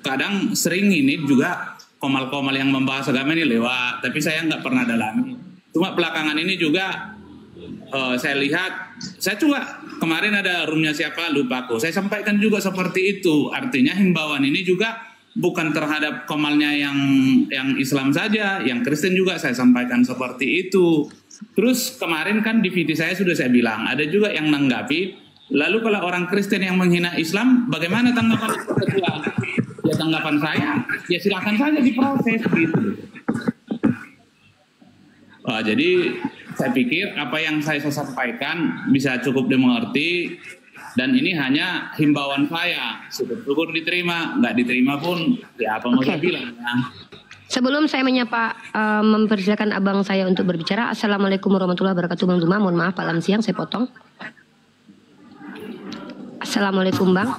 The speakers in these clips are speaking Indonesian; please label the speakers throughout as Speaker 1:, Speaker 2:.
Speaker 1: kadang sering ini juga komal-komal yang membahas agama ini lewat, tapi saya nggak pernah dalami. Cuma belakangan ini juga saya lihat, saya juga kemarin ada roomnya siapa lupa aku, saya sampaikan juga seperti itu. Artinya himbauan ini juga bukan terhadap komalnya yang Islam saja, yang Kristen juga saya sampaikan seperti itu. Terus kemarin kan di video saya sudah saya bilang, ada juga yang nanggapi, lalu kalau orang Kristen yang menghina Islam, bagaimana tanggapan ketua? Ya tanggapan saya, ya silakan saja diproses gitu. Jadi saya pikir apa yang saya sampaikan bisa cukup dimengerti, dan ini hanya himbauan saya. Syukur diterima, nggak diterima pun ya apa mau saya bilang ya.
Speaker 2: Sebelum saya menyapa, mempersilakan abang saya untuk berbicara. Assalamualaikum warahmatullahi wabarakatuh, Bang Duma. Mohon maaf, Pak Lam Siang saya potong. Assalamualaikum, Bang.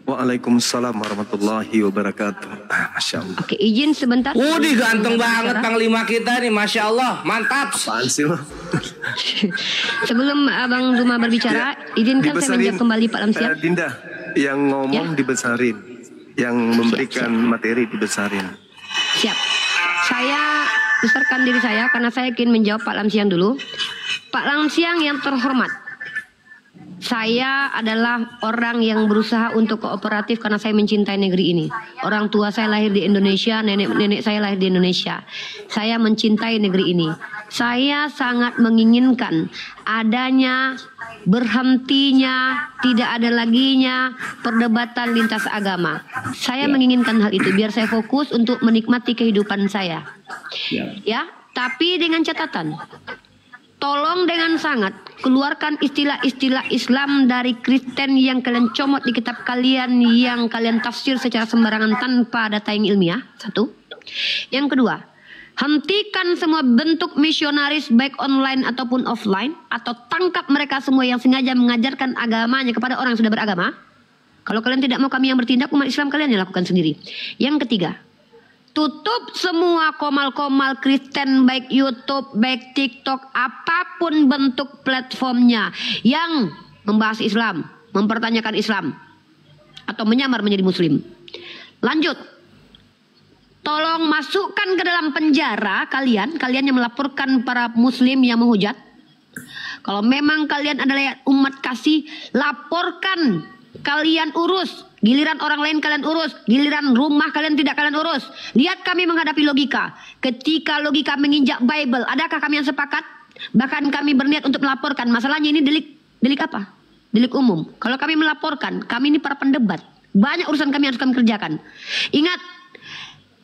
Speaker 3: Waalaikumsalam warahmatullahi wabarakatuh. Masya Allah.
Speaker 2: Oke, izin sebentar.
Speaker 4: Waduh, ganteng banget Panglima kita nih, Masya Allah, mantap.
Speaker 3: Apaan sih lo?
Speaker 2: Sebelum Abang Duma berbicara, izinkan saya menjawab kembali Pak Lam Siang.
Speaker 3: Dinda, yang ngomong dibesarin, yang memberikan materi dibesarin.
Speaker 2: Siap. Saya besarkan diri saya karena saya ingin menjawab Pak Lam Siang dulu. Pak Lam Siang yang terhormat, saya adalah orang yang berusaha untuk kooperatif karena saya mencintai negeri ini. Orang tua saya lahir di Indonesia, nenek saya lahir di Indonesia. Saya mencintai negeri ini. Saya sangat menginginkan adanya, berhentinya, tidak ada laginya perdebatan lintas agama. Saya menginginkan hal itu biar saya fokus untuk menikmati kehidupan saya. Ya, tapi dengan catatan. Tolong dengan sangat keluarkan istilah-istilah Islam dari Kristen yang kalian comot di kitab kalian, yang kalian tafsir secara sembarangan tanpa data yang ilmiah. Satu. Yang kedua, hentikan semua bentuk misionaris baik online ataupun offline, atau tangkap mereka semua yang sengaja mengajarkan agamanya kepada orang yang sudah beragama. Kalau kalian tidak mau kami yang bertindak, umat Islam kalian yang lakukan sendiri. Yang ketiga, tutup semua komal-komal Kristen baik YouTube, baik TikTok, apapun bentuk platformnya yang membahas Islam, mempertanyakan Islam, atau menyamar menjadi Muslim. Lanjut, tolong masukkan ke dalam penjara kalian yang melaporkan para Muslim yang menghujat. Kalau memang kalian adalah umat kasih, laporkan, kalian urus. Giliran orang lain kalian urus, giliran rumah kalian tidak kalian urus. Lihat kami menghadapi logika. Ketika logika menginjak Bible, adakah kami yang sepakat? Bahkan kami berniat untuk melaporkan. Masalahnya ini delik apa? Delik umum. Kalau kami melaporkan, kami ini para pendebat. Banyak urusan kami harus kami kerjakan. Ingat,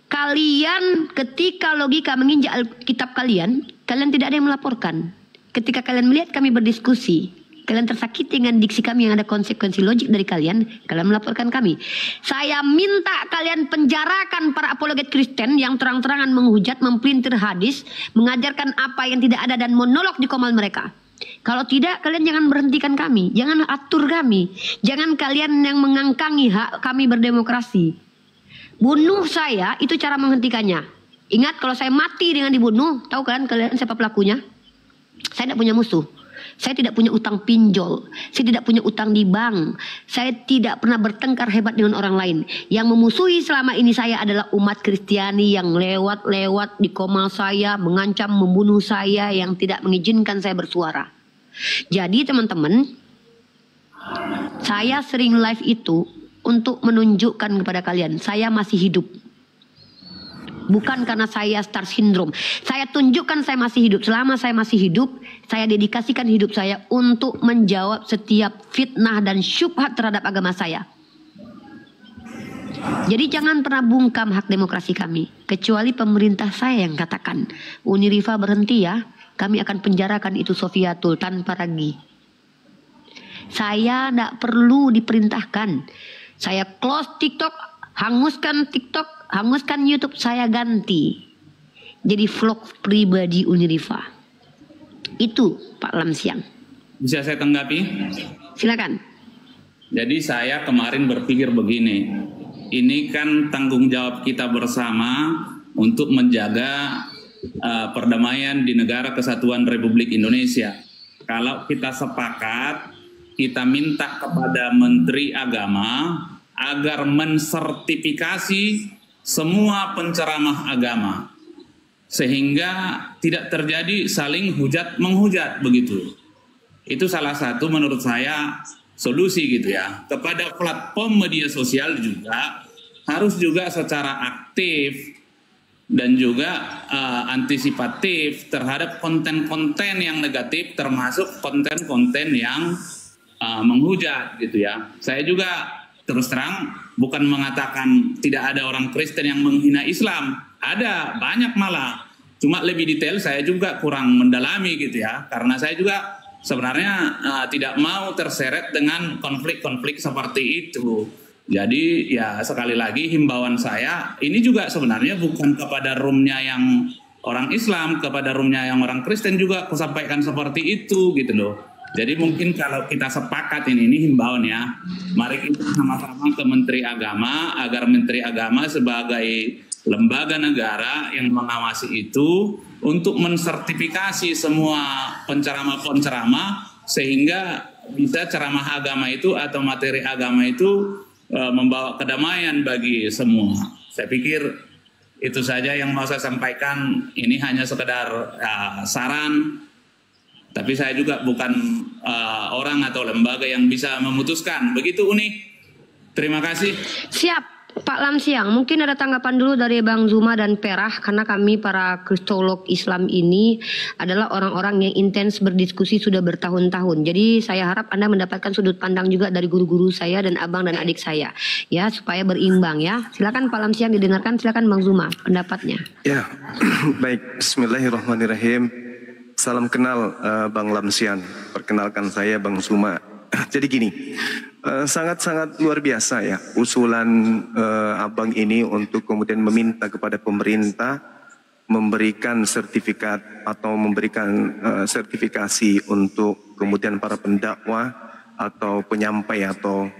Speaker 2: kalian ketika logika menginjak Alkitab kalian tidak ada yang melaporkan. Ketika kalian melihat kami berdiskusi, kalian tersakiti dengan diksi kami yang ada konsekuensi logik dari kalian melaporkan kami. Saya minta kalian penjarakan para apologet Kristen yang terang-terangan menghujat, mempelintir hadis, mengajarkan apa yang tidak ada dan monolog di komal mereka. Kalau tidak, kalian jangan berhentikan kami, jangan atur kami, jangan kalian yang mengangkangi hak kami berdemokrasi. Bunuh saya, itu cara menghentikannya. Ingat, kalau saya mati dengan dibunuh, tahu kan kalian siapa pelakunya? Saya tidak punya musuh. Saya tidak punya utang pinjol. Saya tidak punya utang di bank. Saya tidak pernah bertengkar hebat dengan orang lain. Yang memusuhi selama ini saya adalah umat Kristiani yang lewat-lewat di komal saya, mengancam membunuh saya, yang tidak mengizinkan saya bersuara. Jadi teman-teman, saya sering live itu untuk menunjukkan kepada kalian, saya masih hidup. Bukan karena saya star syndrome. Saya tunjukkan saya masih hidup. Selama saya masih hidup, saya dedikasikan hidup saya untuk menjawab setiap fitnah dan syubhat terhadap agama saya. Jadi jangan pernah bungkam hak demokrasi kami. Kecuali pemerintah saya yang katakan, Unirifa berhenti ya, kami akan penjarakan itu Sofiatul tanpa ragi. Saya tidak perlu diperintahkan. Saya close TikTok, hanguskan TikTok, hanguskan YouTube, saya ganti jadi vlog pribadi Unirifa. Itu Pak Lam Siang.
Speaker 1: Bisa saya tanggapi?
Speaker 2: Silakan.
Speaker 1: Jadi saya kemarin berpikir begini, ini kan tanggung jawab kita bersama untuk menjaga perdamaian di negara kesatuan Republik Indonesia. Kalau kita sepakat, kita minta kepada Menteri Agama agar mensertifikasi semua penceramah agama sehingga tidak terjadi saling hujat menghujat begitu. Itu salah satu menurut saya solusi gitu ya. Kepada platform media sosial juga harus juga secara aktif dan juga antisipatif terhadap konten-konten yang negatif, termasuk konten-konten yang menghujat gitu ya. Saya juga terus terang bukan mengatakan tidak ada orang Kristen yang menghina Islam. Ada, banyak malah. Cuma lebih detail saya juga kurang mendalami gitu ya. Karena saya juga sebenarnya tidak mau terseret dengan konflik-konflik seperti itu. Jadi ya sekali lagi himbauan saya ini juga sebenarnya bukan kepada roomnya yang orang Islam, kepada roomnya yang orang Kristen juga aku sampaikan seperti itu gitu loh. Jadi mungkin kalau kita sepakat ini himbauan ya, mari kita sama-sama ke Menteri Agama agar Menteri Agama sebagai lembaga negara yang mengawasi itu untuk mensertifikasi semua penceramah-penceramah sehingga bisa ceramah agama itu atau materi agama itu membawa kedamaian bagi semua. Saya pikir itu saja yang mau saya sampaikan. Ini hanya sekedar saran. Tapi saya juga bukan orang atau lembaga yang bisa memutuskan. Begitu Uni. Terima kasih.
Speaker 2: Siap. Pak Lamsiang, mungkin ada tanggapan dulu dari Bang Zuma dan Perah, karena kami para kristolog Islam ini adalah orang-orang yang intens berdiskusi sudah bertahun-tahun. Jadi saya harap Anda mendapatkan sudut pandang juga dari guru-guru saya dan abang dan adik saya, ya, supaya berimbang ya. Silakan Pak Lamsiang didengarkan, silakan Bang Zuma pendapatnya.
Speaker 3: Ya, baik. Bismillahirrahmanirrahim. Salam kenal Bang Lamsian. Perkenalkan saya Bang Zuma. Jadi gini, sangat-sangat luar biasa ya usulan abang ini untuk kemudian meminta kepada pemerintah memberikan sertifikat atau memberikan sertifikasi untuk kemudian para pendakwah atau penyampai atau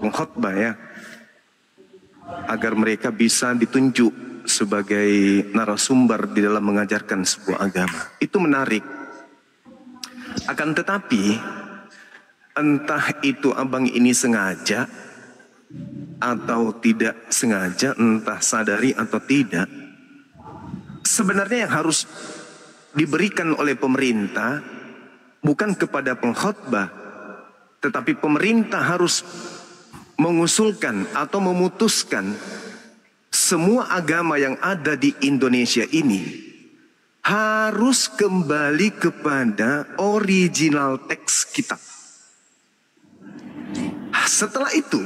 Speaker 3: pengkhotbah ya, agar mereka bisa ditunjuk sebagai narasumber di dalam mengajarkan sebuah agama. Itu menarik. Akan tetapi entah itu abang ini sengaja atau tidak sengaja, entah sadari atau tidak, sebenarnya yang harus diberikan oleh pemerintah bukan kepada pengkhotbah, tetapi pemerintah harus mengusulkan atau memutuskan semua agama yang ada di Indonesia ini harus kembali kepada original teks kitab. Setelah itu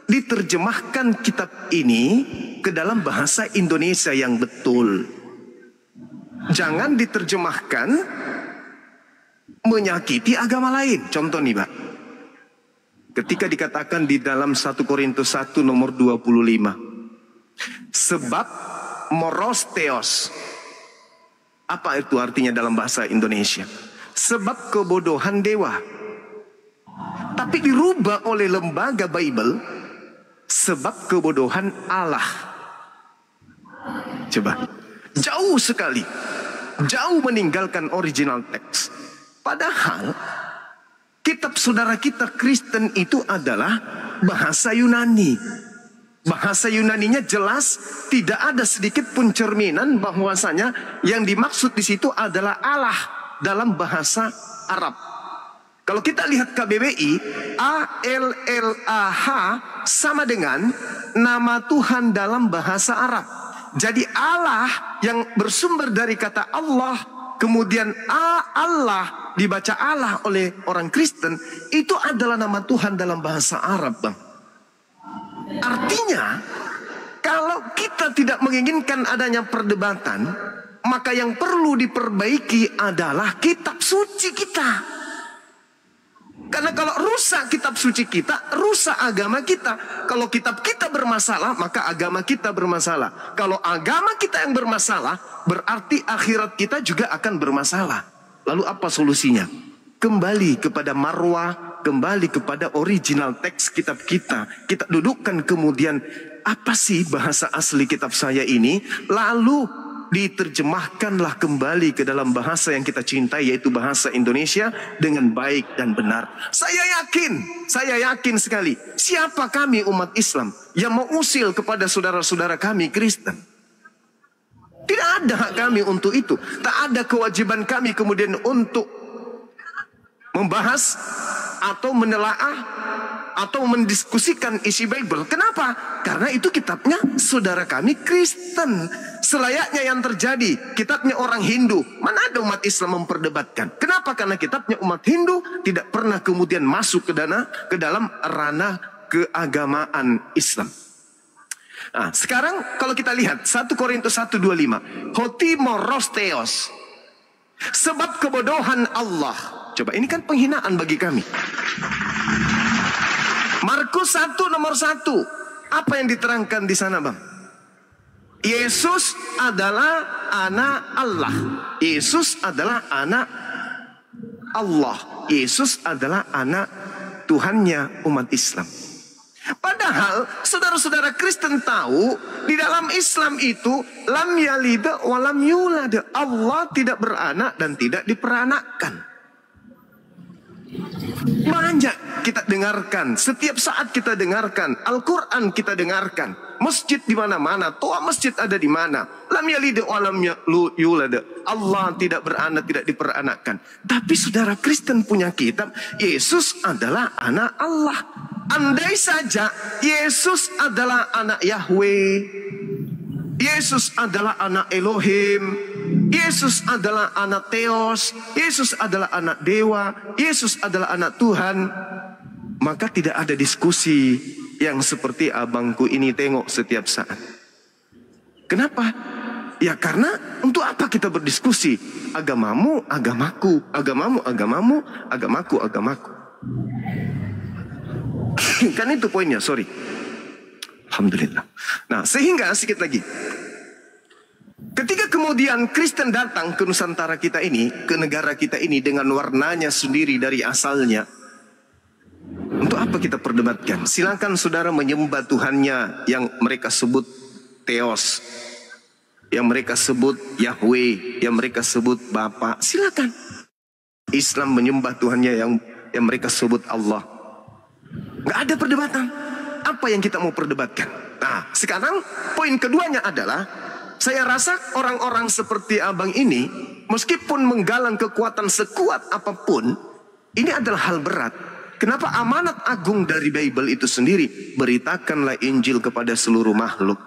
Speaker 3: diterjemahkan kitab ini ke dalam bahasa Indonesia yang betul. Jangan diterjemahkan menyakiti agama lain. Contoh nih Pak, ketika dikatakan di dalam 1 Korintus 1 nomor 25, sebab moros theos, apa itu artinya dalam bahasa Indonesia? Sebab kebodohan dewa. Tapi dirubah oleh lembaga Bible, sebab kebodohan Allah. Coba, jauh sekali, jauh meninggalkan original teks. Padahal kitab saudara kita Kristen itu adalah bahasa Yunani. Bahasa Yunaninya jelas, tidak ada sedikit pun cerminan bahwasanya yang dimaksud di situ adalah Allah dalam bahasa Arab. Kalau kita lihat KBBI, ALLAH sama dengan nama Tuhan dalam bahasa Arab. Jadi Allah yang bersumber dari kata Allah, kemudian Allah dibaca Allah oleh orang Kristen, itu adalah nama Tuhan dalam bahasa Arab, Bang. Artinya, kalau kita tidak menginginkan adanya perdebatan, maka yang perlu diperbaiki adalah kitab suci kita. Karena kalau rusak kitab suci kita, rusak agama kita. Kalau kitab kita bermasalah, maka agama kita bermasalah. Kalau agama kita yang bermasalah, berarti akhirat kita juga akan bermasalah. Lalu apa solusinya? Kembali kepada marwah, kembali kepada original teks kitab kita. Kita dudukkan kemudian, apa sih bahasa asli kitab saya ini? Lalu diterjemahkanlah kembali ke dalam bahasa yang kita cintai, yaitu bahasa Indonesia, dengan baik dan benar. Saya yakin sekali, siapa kami umat Islam yang mau usil kepada saudara-saudara kami Kristen? Tidak ada hak kami untuk itu. Tak ada kewajiban kami kemudian untuk membahas atau menelaah atau mendiskusikan isi Bible. Kenapa? Karena itu kitabnya saudara kami Kristen. Selayaknya yang terjadi, kitabnya orang Hindu. Mana ada umat Islam memperdebatkan? Kenapa? Karena kitabnya umat Hindu tidak pernah kemudian masuk ke dalam ranah keagamaan Islam. Nah, sekarang kalau kita lihat 1 Korintus 1:25, hoti moros theos, sebab kebodohan Allah. Coba, ini kan penghinaan bagi kami. Markus 1 nomor 1. Apa yang diterangkan di sana, Bang? Yesus adalah anak Allah. Yesus adalah anak Allah. Yesus adalah anak Tuhannya umat Islam. Padahal saudara-saudara Kristen tahu di dalam Islam itu lam yalid wa lam yulad. Allah tidak beranak dan tidak diperanakkan. Banyak kita dengarkan, setiap saat kita dengarkan, Al-Quran kita dengarkan, masjid di mana-mana, toa masjid ada di mana, lam yalid wa lam yulad, Allah tidak beranak, tidak diperanakkan. Tapi saudara Kristen punya kitab, Yesus adalah anak Allah. Andai saja Yesus adalah anak Yahweh, Yesus adalah anak Elohim, Yesus adalah anak Theos, Yesus adalah anak dewa, Yesus adalah anak Tuhan, maka tidak ada diskusi yang seperti abangku ini tengok setiap saat. Kenapa? Ya karena untuk apa kita berdiskusi? Agamamu, agamaku, agamamu, agamamu, agamaku, agamaku. Kan itu poinnya, sorry. Alhamdulillah. Nah, sehingga sedikit lagi, ketika kemudian Kristen datang ke Nusantara kita ini, ke negara kita ini dengan warnanya sendiri dari asalnya, untuk apa kita perdebatkan? Silakan saudara menyembah Tuhannya yang mereka sebut Theos, yang mereka sebut Yahweh, yang mereka sebut Bapa. Silakan. Islam menyembah Tuhannya yang mereka sebut Allah. Nggak ada perdebatan. Apa yang kita mau perdebatkan? Nah, sekarang poin keduanya adalah, saya rasa orang-orang seperti abang ini, meskipun menggalang kekuatan sekuat apapun, ini adalah hal berat. Kenapa? Amanat agung dari Bible itu sendiri, beritakanlah Injil kepada seluruh makhluk,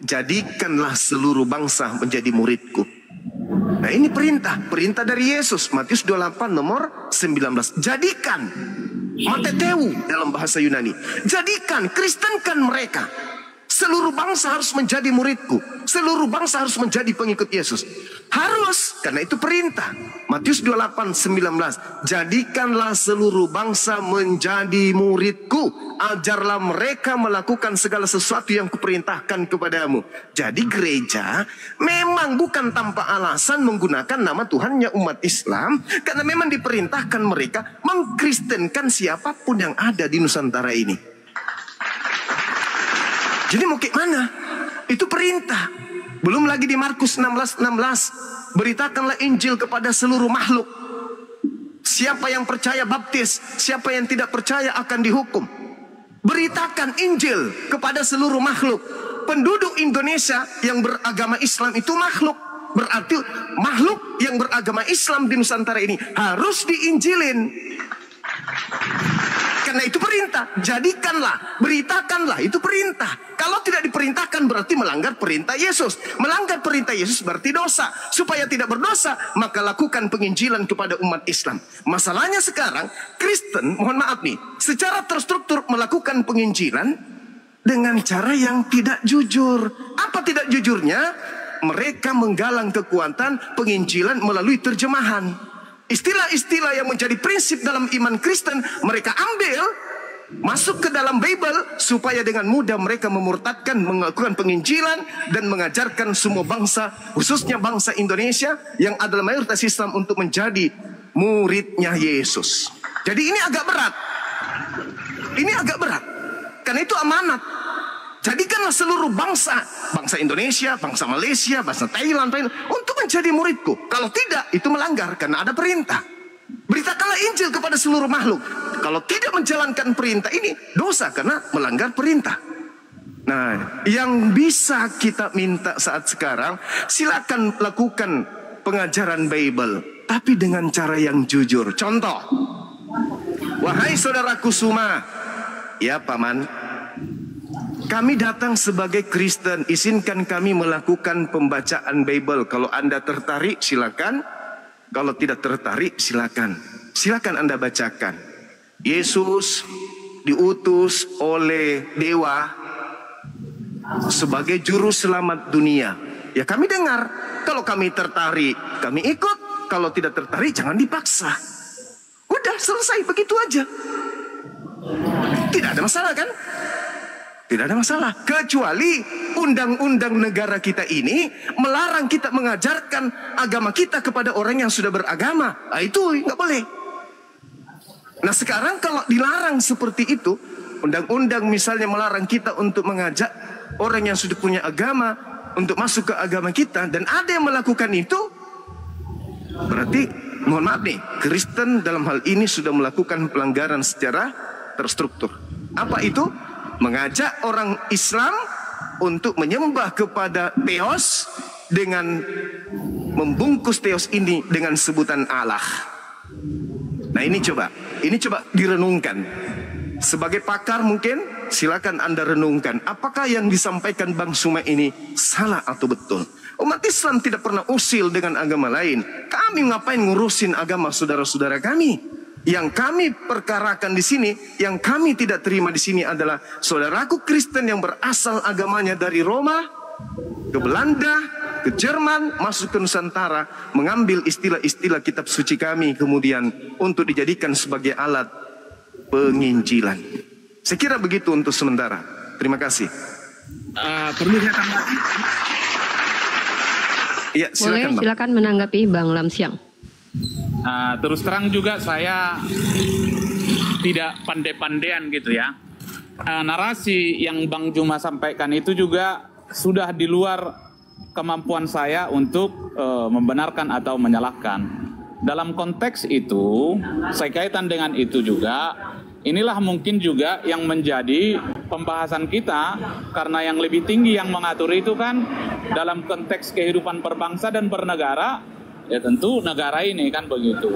Speaker 3: jadikanlah seluruh bangsa menjadi muridku. Nah, ini perintah dari Yesus, Matius 28 nomor 19. Jadikan, mateteu dalam bahasa Yunani. Jadikan, kristenkan mereka. Seluruh bangsa harus menjadi muridku. Seluruh bangsa harus menjadi pengikut Yesus. Harus, karena itu perintah. Matius 28, 19. Jadikanlah seluruh bangsa menjadi muridku. Ajarlah mereka melakukan segala sesuatu yang kuperintahkan kepadamu. Jadi gereja memang bukan tanpa alasan menggunakan nama Tuhannya umat Islam. Karena memang diperintahkan mereka mengkristenkan siapapun yang ada di Nusantara ini. Jadi mau kayak mana? Itu perintah. Belum lagi di Markus 16:16. Beritakanlah Injil kepada seluruh makhluk. Siapa yang percaya baptis, siapa yang tidak percaya akan dihukum. Beritakan Injil kepada seluruh makhluk. Penduduk Indonesia yang beragama Islam itu makhluk. Berarti makhluk yang beragama Islam di Nusantara ini harus diinjilin. Karena itu perintah. Jadikanlah, beritakanlah, itu perintah. Kalau tidak diperintahkan berarti melanggar perintah Yesus. Melanggar perintah Yesus berarti dosa. Supaya tidak berdosa, maka lakukan penginjilan kepada umat Islam. Masalahnya sekarang Kristen, mohon maaf nih, secara terstruktur melakukan penginjilan dengan cara yang tidak jujur. Apa tidak jujurnya? Mereka menggalang kekuatan penginjilan melalui terjemahan. Istilah-istilah yang menjadi prinsip dalam iman Kristen mereka ambil, masuk ke dalam Bible, supaya dengan mudah mereka memurtadkan, melakukan penginjilan dan mengajarkan semua bangsa, khususnya bangsa Indonesia yang adalah mayoritas Islam, untuk menjadi muridnya Yesus. Jadi ini agak berat. Ini agak berat. Karena itu amanat. Jadikanlah seluruh bangsa bangsa Indonesia, bangsa Malaysia, bangsa Thailand, untuk menjadi muridku. Kalau tidak, itu melanggar karena ada perintah. Beritakanlah Injil kepada seluruh makhluk. Kalau tidak menjalankan perintah ini, dosa karena melanggar perintah. Nah, yang bisa kita minta saat sekarang, silakan lakukan pengajaran Bible, tapi dengan cara yang jujur. Contoh, wahai saudaraku Suma, ya paman, kami datang sebagai Kristen, izinkan kami melakukan pembacaan Bible. Kalau Anda tertarik, silakan. Kalau tidak tertarik, silakan. Silakan Anda bacakan. Yesus diutus oleh dewa sebagai juru selamat dunia. Ya kami dengar. Kalau kami tertarik, kami ikut. Kalau tidak tertarik, jangan dipaksa. Udah selesai, begitu aja. Tidak ada masalah kan? Tidak ada masalah. Kecuali undang-undang negara kita ini melarang kita mengajarkan agama kita kepada orang yang sudah beragama. Nah, itu nggak boleh. Nah sekarang kalau dilarang seperti itu, undang-undang misalnya melarang kita untuk mengajak orang yang sudah punya agama untuk masuk ke agama kita, dan ada yang melakukan itu, berarti mohon maaf nih, Kristen dalam hal ini sudah melakukan pelanggaran secara terstruktur. Apa itu? Mengajak orang Islam untuk menyembah kepada Theos dengan membungkus Theos ini dengan sebutan Allah. Nah ini coba direnungkan. Sebagai pakar mungkin silakan Anda renungkan, apakah yang disampaikan Bang Suma ini salah atau betul? Umat Islam tidak pernah usil dengan agama lain. Kami ngapain ngurusin agama saudara-saudara kami? Yang kami perkarakan di sini, yang kami tidak terima di sini adalah saudaraku Kristen yang berasal agamanya dari Roma ke Belanda, ke Jerman, masuk ke Nusantara, mengambil istilah-istilah kitab suci kami kemudian untuk dijadikan sebagai alat penginjilan. Saya kira begitu untuk sementara. Terima kasih.
Speaker 1: Perlu saya tambahkan?
Speaker 3: Ya, silakan,
Speaker 2: boleh, silakan menanggapi Bang Lamsiang.
Speaker 1: Terus terang juga saya tidak pandai-pandaian gitu ya. Narasi yang Bang Juma sampaikan itu juga sudah di luar kemampuan saya untuk membenarkan atau menyalahkan. Dalam konteks itu, saya kaitan dengan itu juga, inilah mungkin juga yang menjadi pembahasan kita, karena yang lebih tinggi yang mengatur itu kan dalam konteks kehidupan berbangsa dan bernegara. Ya tentu negara ini kan begitu.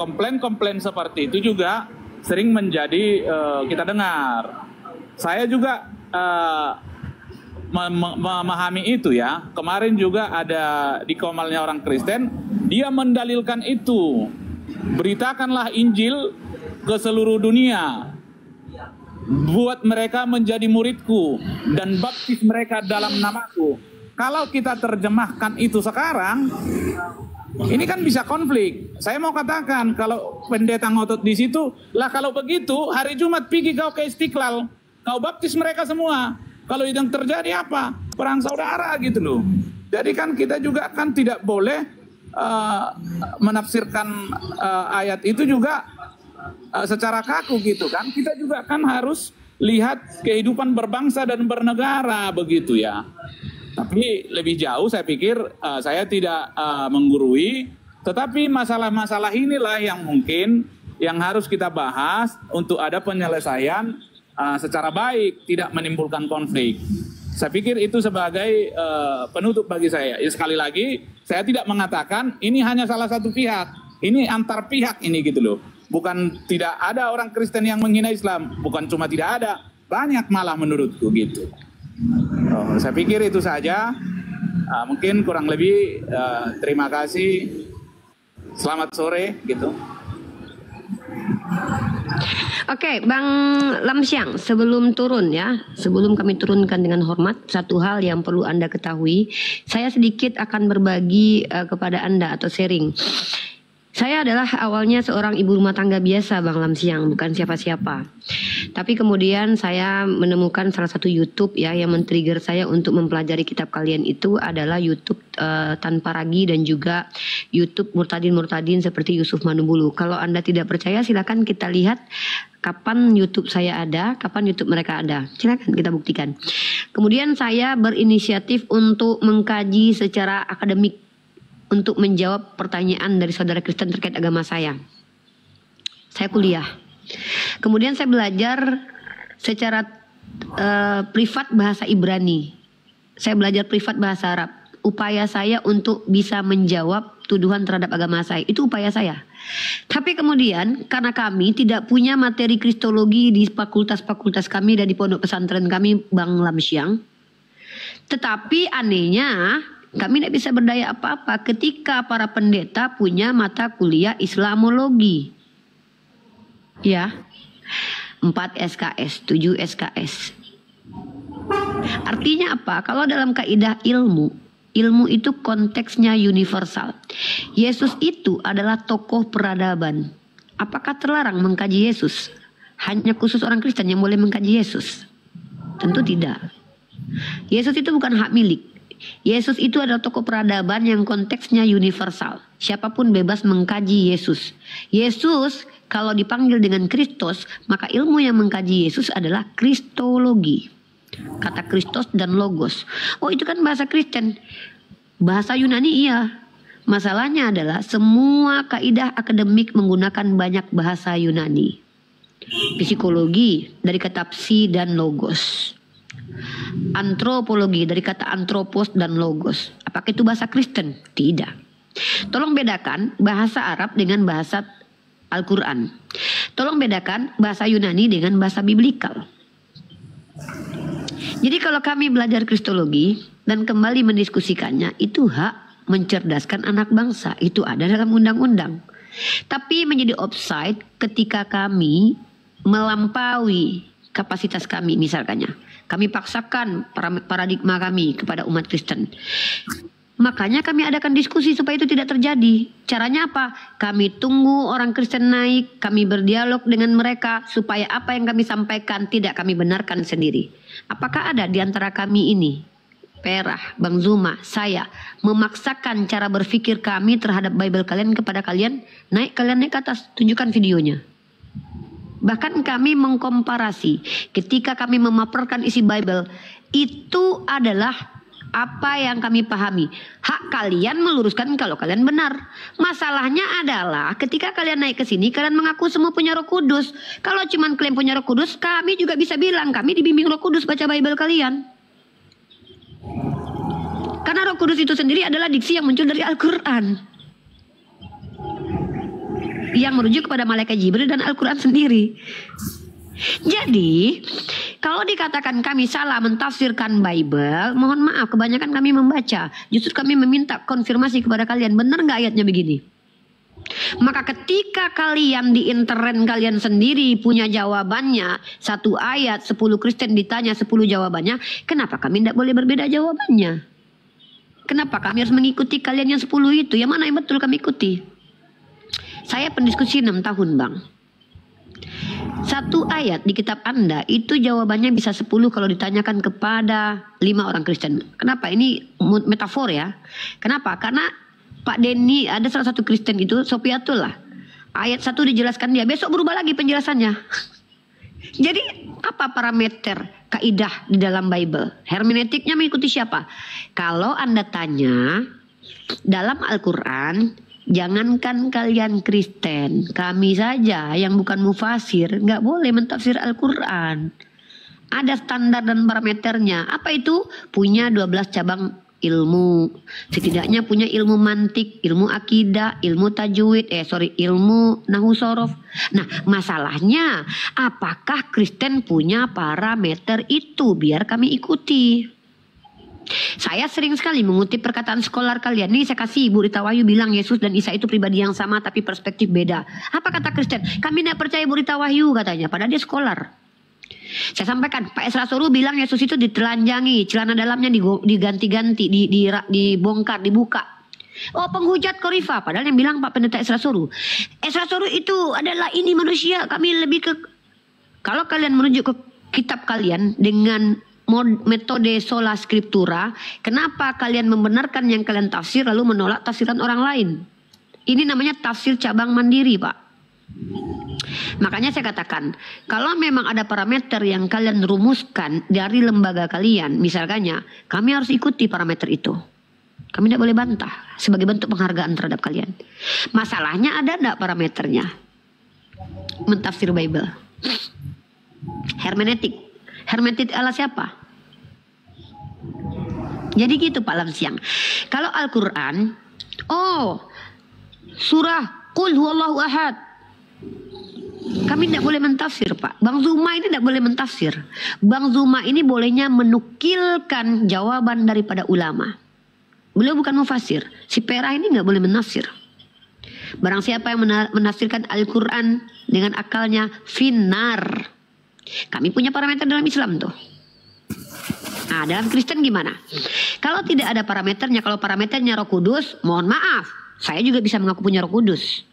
Speaker 1: Komplain-komplain seperti itu juga sering menjadi kita dengar. Saya juga memahami itu ya. Kemarin juga ada di Komalnya orang Kristen, dia mendalilkan itu. Beritakanlah Injil ke seluruh dunia. Buat mereka menjadi muridku dan baptis mereka dalam namaku. Kalau kita terjemahkan itu sekarang, ini kan bisa konflik. Saya mau katakan, kalau pendeta ngotot di situ, lah kalau begitu, hari Jumat pergi kau ke Istiqlal, kau baptis mereka semua. Kalau yang terjadi apa? Perang saudara gitu loh. Jadi kan kita juga kan tidak boleh menafsirkan ayat itu juga secara kaku gitu kan. Kita juga kan harus lihat kehidupan berbangsa dan bernegara begitu ya. Tapi lebih jauh saya pikir saya tidak menggurui, tetapi masalah-masalah inilah yang mungkin yang harus kita bahas untuk ada penyelesaian secara baik, tidak menimbulkan konflik. Saya pikir itu sebagai penutup bagi saya. Ya, sekali lagi, saya tidak mengatakan ini hanya salah satu pihak, ini antar pihak ini gitu loh. Bukan tidak ada orang Kristen yang menghina Islam, bukan cuma tidak ada, banyak malah menurutku gitu. Saya pikir itu saja. Mungkin kurang lebih terima kasih. Selamat sore gitu.
Speaker 2: Oke, Bang Lamsiang, sebelum turun ya, sebelum kami turunkan dengan hormat, satu hal yang perlu Anda ketahui, saya sedikit akan berbagi kepada Anda atau sharing. Saya adalah awalnya seorang ibu rumah tangga biasa, Bang Lamsiang, bukan siapa-siapa. Tapi kemudian saya menemukan salah satu YouTube ya yang men-trigger saya untuk mempelajari kitab kalian itu adalah YouTube Tanpa Ragi dan juga YouTube Murtadin-Murtadin seperti Yusuf Manubulu. Kalau Anda tidak percaya silakan kita lihat kapan YouTube saya ada, kapan YouTube mereka ada. Silakan kita buktikan. Kemudian saya berinisiatif untuk mengkaji secara akademik untuk menjawab pertanyaan dari saudara Kristen terkait agama saya. Saya kuliah. Kemudian saya belajar secara privat bahasa Ibrani. Saya belajar privat bahasa Arab. Upaya saya untuk bisa menjawab tuduhan terhadap agama saya. Itu upaya saya. Tapi kemudian karena kami tidak punya materi kristologi di fakultas-fakultas kami dan di pondok pesantren kami, Bang Lamsiang. Tetapi anehnya kami tidak bisa berdaya apa-apa ketika para pendeta punya mata kuliah Islamologi. Ya. 4 SKS, 7 SKS. Artinya apa? Kalau dalam kaidah ilmu itu konteksnya universal. Yesus itu adalah tokoh peradaban. Apakah terlarang mengkaji Yesus? Hanya khusus orang Kristen yang boleh mengkaji Yesus? Tentu tidak. Yesus itu bukan hak milik. Yesus itu adalah tokoh peradaban yang konteksnya universal. Siapapun bebas mengkaji Yesus. Yesus kalau dipanggil dengan Kristus, maka ilmu yang mengkaji Yesus adalah kristologi. Kata Kristos dan Logos. Oh, itu kan bahasa Kristen. Bahasa Yunani iya. Masalahnya adalah semua kaidah akademik menggunakan banyak bahasa Yunani. Psikologi dari kata psi dan logos. Antropologi dari kata antropos dan logos. Apakah itu bahasa Kristen? Tidak. Tolong bedakan bahasa Arab dengan bahasa Al-Quran. Tolong bedakan bahasa Yunani dengan bahasa biblikal. Jadi kalau kami belajar kristologi dan kembali mendiskusikannya, itu hak mencerdaskan anak bangsa. Itu ada dalam undang-undang. Tapi menjadi offside ketika kami melampaui kapasitas kami misalkannya. Kami paksakan paradigma kami kepada umat Kristen. Makanya kami adakan diskusi supaya itu tidak terjadi. Caranya apa? Kami tunggu orang Kristen naik, kami berdialog dengan mereka supaya apa yang kami sampaikan tidak kami benarkan sendiri. Apakah ada di antara kami ini, Perah, Bang Zuma, saya, memaksakan cara berpikir kami terhadap Bible kalian kepada kalian? Kalian naik ke atas, tunjukkan videonya. Bahkan kami mengkomparasi ketika kami memaparkan isi Bible, itu adalah apa yang kami pahami. Hak kalian meluruskan kalau kalian benar. Masalahnya adalah ketika kalian naik ke sini, kalian mengaku semua punya Roh Kudus. Kalau cuma kalian punya Roh Kudus, kami juga bisa bilang kami dibimbing Roh Kudus baca Bible kalian. Karena Roh Kudus itu sendiri adalah diksi yang muncul dari Al-Quran, yang merujuk kepada malaikat Jibril dan Al-Quran sendiri. Jadi kalau dikatakan kami salah mentafsirkan Bible, mohon maaf, kebanyakan kami membaca. Justru kami meminta konfirmasi kepada kalian, benar nggak ayatnya begini? Maka ketika kalian di internet kalian sendiri punya jawabannya, 1 ayat 10 Kristen ditanya 10 jawabannya, kenapa kami tidak boleh berbeda jawabannya? Kenapa kami harus mengikuti kalian yang 10 itu? Yang mana yang betul kami ikuti? Saya pendiskusi 6 tahun, Bang. 1 ayat di kitab Anda itu jawabannya bisa 10 kalau ditanyakan kepada 5 orang Kristen. Kenapa? Ini metafor ya. Kenapa? Karena Pak Denny ada salah satu Kristen itu, Sopiatul lah. Ayat 1 dijelaskan dia, besok berubah lagi penjelasannya. Jadi apa parameter kaidah di dalam Bible? Hermeneutiknya mengikuti siapa? Kalau Anda tanya dalam Al-Quran, jangankan kalian Kristen, kami saja yang bukan mufasir nggak boleh mentafsir Al-Quran. Ada standar dan parameternya. Apa itu? Punya 12 cabang ilmu. Setidaknya punya ilmu mantik, ilmu akidah, ilmu tajwid, ilmu nahu sorof. Nah, masalahnya apakah Kristen punya parameter itu? Biar kami ikuti. Saya sering sekali mengutip perkataan skolar kalian. Ini saya kasih Ibu Rita Wahyu bilang Yesus dan Isa itu pribadi yang sama tapi perspektif beda. Apa kata Kristen? Kami tidak percaya Ibu Rita Wahyu katanya. Padahal dia skolar. Saya sampaikan Pak Esra Soru bilang Yesus itu ditelanjangi, celana dalamnya diganti-ganti, dibongkar, dibuka. Oh, penghujat Khurifah. Padahal yang bilang Pak Pendeta Esra Soru. Esra Soru itu adalah ini manusia. Kami lebih ke... Kalau kalian merujuk ke kitab kalian dengan metode sola scriptura, kenapa kalian membenarkan yang kalian tafsir lalu menolak tafsiran orang lain? Ini namanya tafsir cabang mandiri, Pak. Makanya saya katakan, kalau memang ada parameter yang kalian rumuskan dari lembaga kalian, misalnya, kami harus ikuti parameter itu. Kami tidak boleh bantah sebagai bentuk penghargaan terhadap kalian. Masalahnya ada enggak parameternya? Mentafsir Bible. Hermeneutik. Hermeneutik ala siapa? Jadi gitu Pak Lamsiang. Kalau Al-Quran, surah Qul huwallahu ahad, kami tidak boleh mentafsir, Pak. Bang Zuma ini tidak boleh mentafsir. Bang Zuma ini bolehnya menukilkan jawaban daripada ulama. Beliau bukan mufasir. Si Perah ini nggak boleh menafsir. Barang siapa yang menafsirkan Al-Quran dengan akalnya, finnar. Kami punya parameter dalam Islam tuh. Nah, dalam Kristen gimana? Kalau tidak ada parameternya, kalau parameternya Roh Kudus, mohon maaf, saya juga bisa mengaku punya Roh Kudus.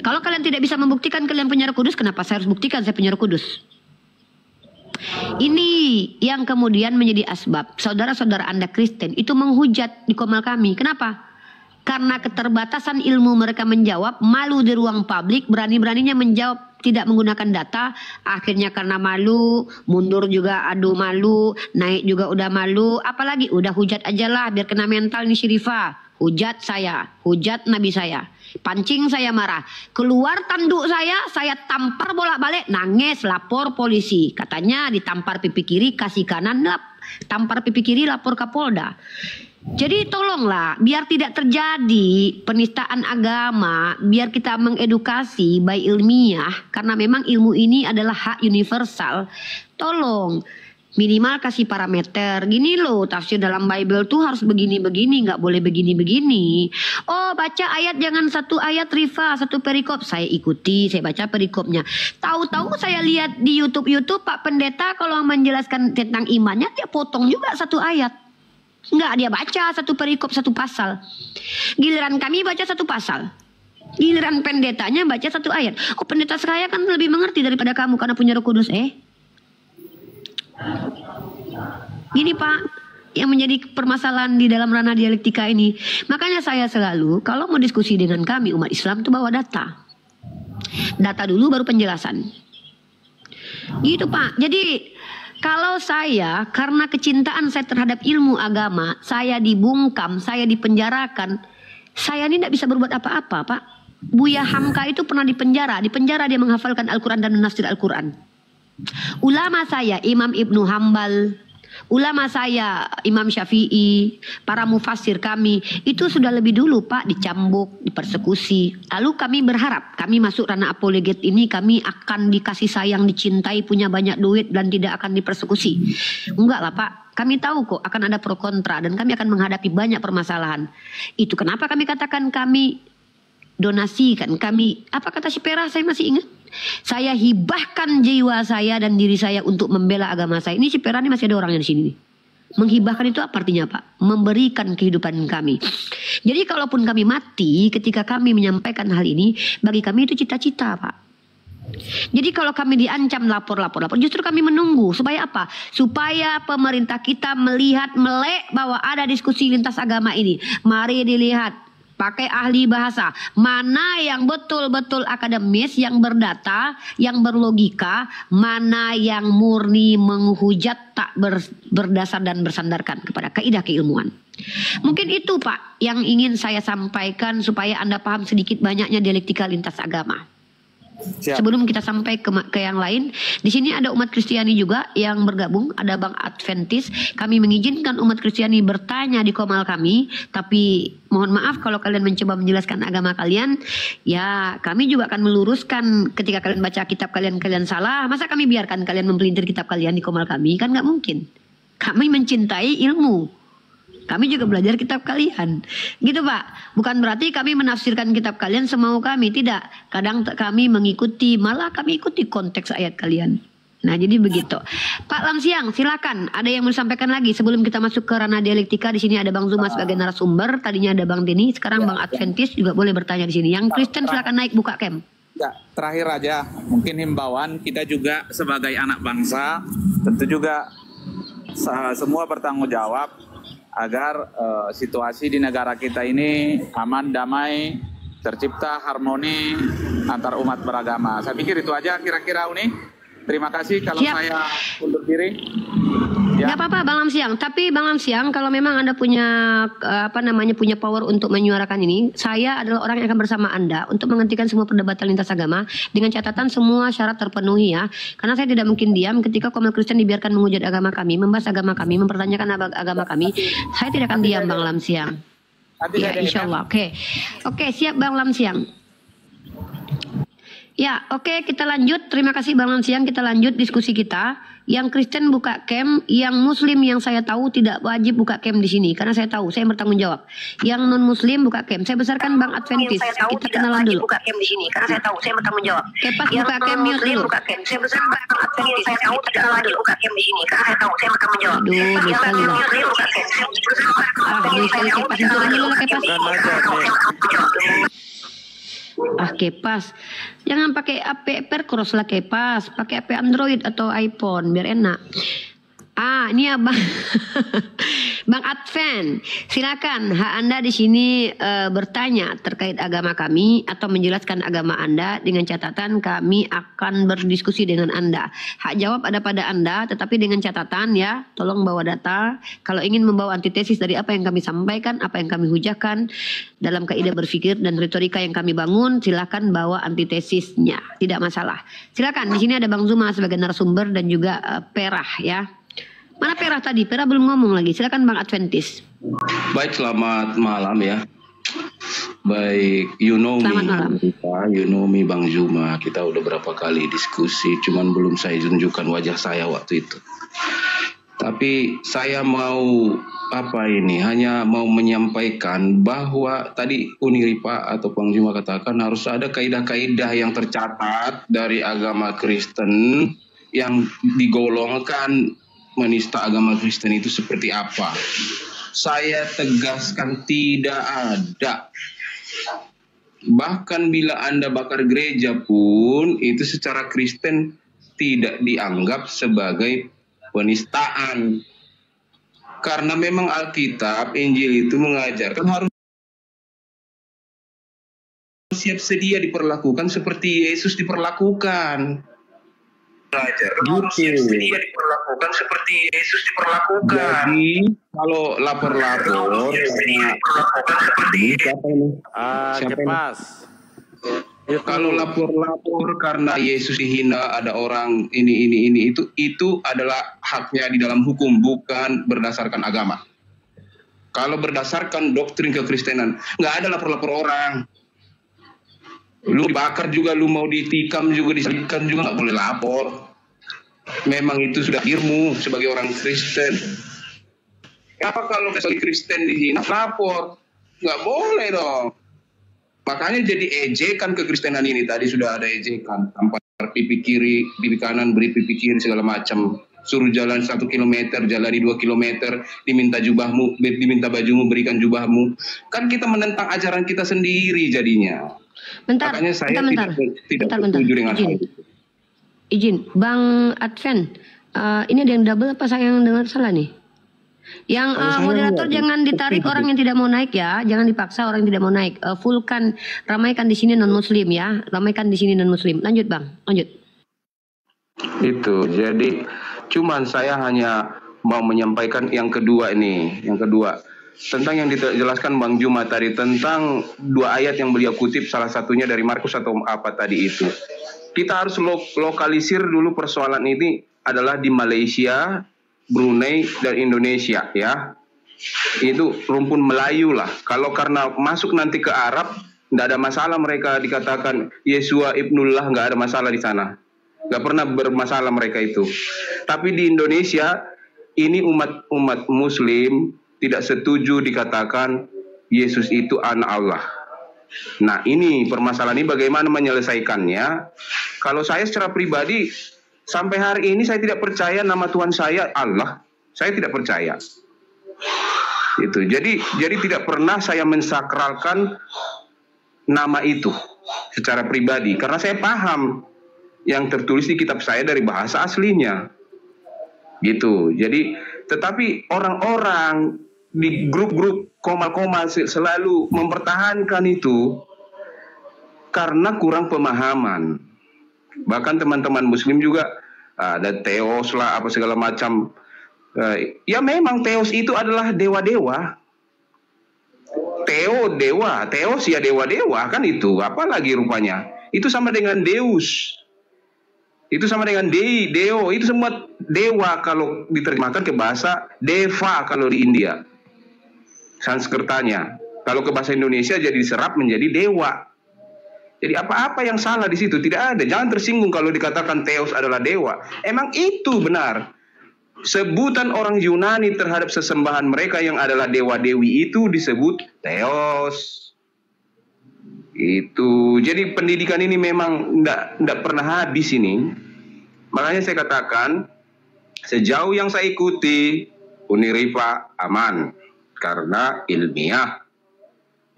Speaker 2: Kalau kalian tidak bisa membuktikan kalian punya Roh Kudus, kenapa saya harus buktikan saya punya Roh Kudus? Ini yang kemudian menjadi asbab saudara-saudara Anda Kristen itu menghujat di komal kami. Kenapa? Karena keterbatasan ilmu mereka menjawab, malu di ruang publik, berani-beraninya menjawab tidak menggunakan data. Akhirnya karena malu, mundur juga aduh malu, naik juga udah malu. Apalagi udah hujat aja lah biar kena mental nih Syirifah. Hujat saya, hujat Nabi saya. Pancing saya marah. Keluar tanduk saya tampar bolak-balik, nangis, lapor polisi. Katanya ditampar pipi kiri, kasih kanan, tampar pipi kiri, lapor Kapolda. Jadi tolonglah, biar tidak terjadi penistaan agama, biar kita mengedukasi baik ilmiah, karena memang ilmu ini adalah hak universal. Tolong, minimal kasih parameter. Gini loh, tafsir dalam Bible tuh harus begini-begini, nggak boleh begini-begini. Oh, baca ayat jangan satu ayat rifa, satu perikop. Saya ikuti, saya baca perikopnya. Tahu-tahu saya lihat di YouTube Pak Pendeta kalau menjelaskan tentang imannya, dia potong juga satu ayat. Enggak, dia baca satu perikop, satu pasal. Giliran kami baca satu pasal. Giliran pendetanya baca satu ayat. Oh, pendeta saya kan lebih mengerti daripada kamu karena punya Roh Kudus. Gini Pak, yang menjadi permasalahan di dalam ranah dialektika ini. Makanya saya selalu, kalau mau diskusi dengan kami umat Islam itu bawa data. Data dulu baru penjelasan. Gitu Pak. Jadi kalau saya, karena kecintaan saya terhadap ilmu agama, saya dibungkam, saya dipenjarakan, saya ini tidak bisa berbuat apa-apa, Pak. Buya Hamka itu pernah dipenjara dia menghafalkan Al-Quran dan menafsir Al-Quran. Ulama saya, Imam Ibnu Hambal, ulama saya, Imam Syafi'i, para mufassir kami, itu sudah lebih dulu, Pak, dicambuk, dipersekusi. Lalu kami berharap, kami masuk ranah apologet ini, kami akan dikasih sayang, dicintai, punya banyak duit, dan tidak akan dipersekusi. Enggak lah, Pak. Kami tahu kok akan ada pro kontra, dan kami akan menghadapi banyak permasalahan. Itu kenapa kami katakan kami donasikan, kami, apa kata si Perah, saya masih ingat. Saya hibahkan jiwa saya dan diri saya untuk membela agama saya. Ini si Perah ini masih ada orangnya di sini nih. Menghibahkan itu apa artinya Pak? Memberikan kehidupan kami. Jadi kalaupun kami mati ketika kami menyampaikan hal ini, bagi kami itu cita-cita Pak. Jadi kalau kami diancam lapor, justru kami menunggu. Supaya apa? Supaya pemerintah kita melihat melek bahwa ada diskusi lintas agama ini. Mari dilihat. Pakai ahli bahasa. Mana yang betul-betul akademis, yang berdata, yang berlogika. Mana yang murni menghujat, tak berdasar dan bersandarkan kepada kaidah keilmuan. Mungkin itu Pak yang ingin saya sampaikan supaya Anda paham sedikit banyaknya dialektika lintas agama. Siap. Sebelum kita sampai ke yang lain, di sini ada umat Kristiani juga yang bergabung, ada Bang Adventis. Kami mengizinkan umat Kristiani bertanya di komal kami, tapi mohon maaf kalau kalian mencoba menjelaskan agama kalian, ya kami juga akan meluruskan ketika kalian baca kitab kalian salah. Masa kami biarkan kalian mempelintir kitab kalian di komal kami? Kan nggak mungkin. Kami mencintai ilmu. Kami juga belajar kitab kalian. Gitu Pak. Bukan berarti kami menafsirkan kitab kalian semau kami. Tidak. Kadang kami mengikuti, malah kami ikuti konteks ayat kalian. Nah, jadi begitu. Pak Lamsiang, silakan. Ada yang mau disampaikan lagi sebelum kita masuk ke ranah dialektika? Di sini ada Bang Zuma sebagai narasumber, tadinya ada Bang Denny, sekarang Bang Adventis juga boleh bertanya di sini. Yang Kristen silakan naik buka cam.
Speaker 1: Ya, terakhir aja, mungkin himbauan kita juga sebagai anak bangsa, tentu juga semua bertanggung jawab agar situasi di negara kita ini aman, damai, tercipta harmoni antar umat beragama. Saya pikir itu aja kira-kira Uni. Terima kasih kalau
Speaker 2: Siap.
Speaker 1: saya undur diri.
Speaker 2: Nggak apa-apa Bang Lamsiang, tapi Bang Lamsiang kalau memang Anda punya punya power untuk menyuarakan ini, saya adalah orang yang akan bersama Anda untuk menghentikan semua perdebatan lintas agama dengan catatan semua syarat terpenuhi ya. Karena saya tidak mungkin diam ketika kaum Kristen dibiarkan menghujat agama kami, membahas agama kami, mempertanyakan agama kami. Saya tidak akan diam Bang Lamsiang. Ya, insya Allah. Oke, siap Bang Lamsiang. Ya, oke, kita lanjut. Terima kasih Bang Lamsiang. Kita lanjut diskusi kita. Yang Kristen buka cam, yang Muslim yang saya tahu tidak wajib buka cam di sini karena saya tahu, saya bertanggung jawab. Yang non Muslim buka cam. Saya besarkan Bang Adventis. Kita kenalan dulu.
Speaker 5: Buka cam di sini karena saya tahu, saya bertanggung jawab.
Speaker 2: Kepas buka cam mute dulu.
Speaker 5: Buka cam. Saya besarkan Bang Adventis. Saya tahu tidak wajib buka cam di sini karena saya tahu, saya bertanggung jawab.
Speaker 2: Aduh, sekali Bang. Sekali Kepas itu aja dulu Kepas. Kepas. Jangan pakai HP Percross lah Kepas. Pakai HP Android atau iPhone biar enak. Ini Abang Bang Adven, silakan hak Anda di sini bertanya terkait agama kami atau menjelaskan agama Anda dengan catatan kami akan berdiskusi dengan Anda. Hak jawab ada pada Anda, tetapi dengan catatan ya, tolong bawa data. Kalau ingin membawa antitesis dari apa yang kami sampaikan, apa yang kami hujahkan dalam kaidah berpikir dan retorika yang kami bangun, silakan bawa antitesisnya, tidak masalah. Silakan, di sini ada Bang Zuma sebagai narasumber dan juga Perah ya. Mana Perah tadi? Perah belum ngomong lagi. Silakan Bang Adventis.
Speaker 6: Baik, selamat malam ya. Baik, you know me Bang Zuma. Kita udah berapa kali diskusi, cuman belum saya tunjukkan wajah saya waktu itu. Tapi saya mau hanya mau menyampaikan bahwa tadi Uniripa atau Bang Zuma katakan harus ada kaidah-kaidah yang tercatat dari agama Kristen yang digolongkan menista agama Kristen itu seperti apa. Saya tegaskan tidak ada. Bahkan bila Anda bakar gereja pun itu secara Kristen tidak dianggap sebagai penistaan. Karena memang Alkitab, Injil itu mengajarkan harus siap sedia diperlakukan seperti Yesus diperlakukan. Harus siap sedia diperlakukan seperti Yesus diperlakukan. Jadi kalau lapor-lapor kalau lapor-lapor karena Yesus dihina, ada orang ini itu adalah haknya di dalam hukum, bukan berdasarkan agama. Kalau berdasarkan doktrin kekristenan, nggak ada lapor-lapor orang. Lu dibakar juga, lu mau ditikam juga, disalibkan juga nggak boleh lapor. Memang itu sudah ilmu sebagai orang Kristen. Apa kalau misalnya Kristen dihina, lapor? Nggak boleh dong. Makanya jadi ejekan kekristenan ini. Tadi sudah ada ejekan, tampar pipi kiri, pipi kanan, beri pipi kiri segala macam. Suruh jalan 1 kilometer, jalani 2 kilometer, diminta jubahmu, diminta bajumu, berikan jubahmu. Kan kita menentang ajaran kita sendiri jadinya.
Speaker 2: Bentar,
Speaker 6: makanya saya tidak setuju dengan hal itu.
Speaker 2: Izin, Bang Adven, ini ada yang double apa saya yang dengar salah nih? Yang moderator jangan ditarik orang yang tidak mau naik ya, jangan dipaksa orang yang tidak mau naik. Fullkan, ramaikan di sini non Muslim ya, ramaikan di sini non Muslim. Lanjut Bang, lanjut.
Speaker 6: Itu, jadi cuman saya hanya mau menyampaikan yang kedua ini, tentang yang dijelaskan Bang Zuma tadi tentang 2 ayat yang beliau kutip, salah satunya dari Markus atau apa tadi itu. Kita harus lokalisir dulu persoalan ini adalah di Malaysia, Brunei dan Indonesia ya. Itu rumpun Melayu lah. Kalau karena masuk nanti ke Arab, tidak ada masalah mereka dikatakan Yesua Ibnullah, nggak ada masalah di sana. Nggak pernah bermasalah mereka itu. Tapi di Indonesia ini umat Muslim tidak setuju dikatakan Yesus itu anak Allah. Nah ini permasalahan ini bagaimana menyelesaikannya. Kalau saya secara pribadi Sampai hari ini saya tidak percaya nama Tuhan saya Allah. Saya tidak percaya. Itu. Jadi tidak pernah saya mensakralkan nama itu secara pribadi karena saya paham yang tertulis di kitab saya dari bahasa aslinya. Gitu. Jadi tetapi orang-orang di grup-grup komal-komal selalu mempertahankan itu karena kurang pemahaman. Bahkan teman-teman muslim juga ada teos lah apa segala macam. Ya memang teos itu adalah dewa-dewa. Teos ya dewa-dewa kan itu. Apalagi rupanya. Itu sama dengan Deus. Itu sama dengan Deo. Itu semua dewa kalau diterjemahkan ke bahasa Deva kalau di India. Sanskertanya. Kalau ke bahasa Indonesia jadi diserap menjadi dewa. Jadi apa-apa yang salah di situ tidak ada. Jangan tersinggung kalau dikatakan Theos adalah dewa. Emang itu benar. Sebutan orang Yunani terhadap sesembahan mereka yang adalah dewa-dewi itu disebut Theos. Itu. Jadi pendidikan ini memang tidak pernah habis ini. Makanya saya katakan sejauh yang saya ikuti Uniripa aman karena ilmiah.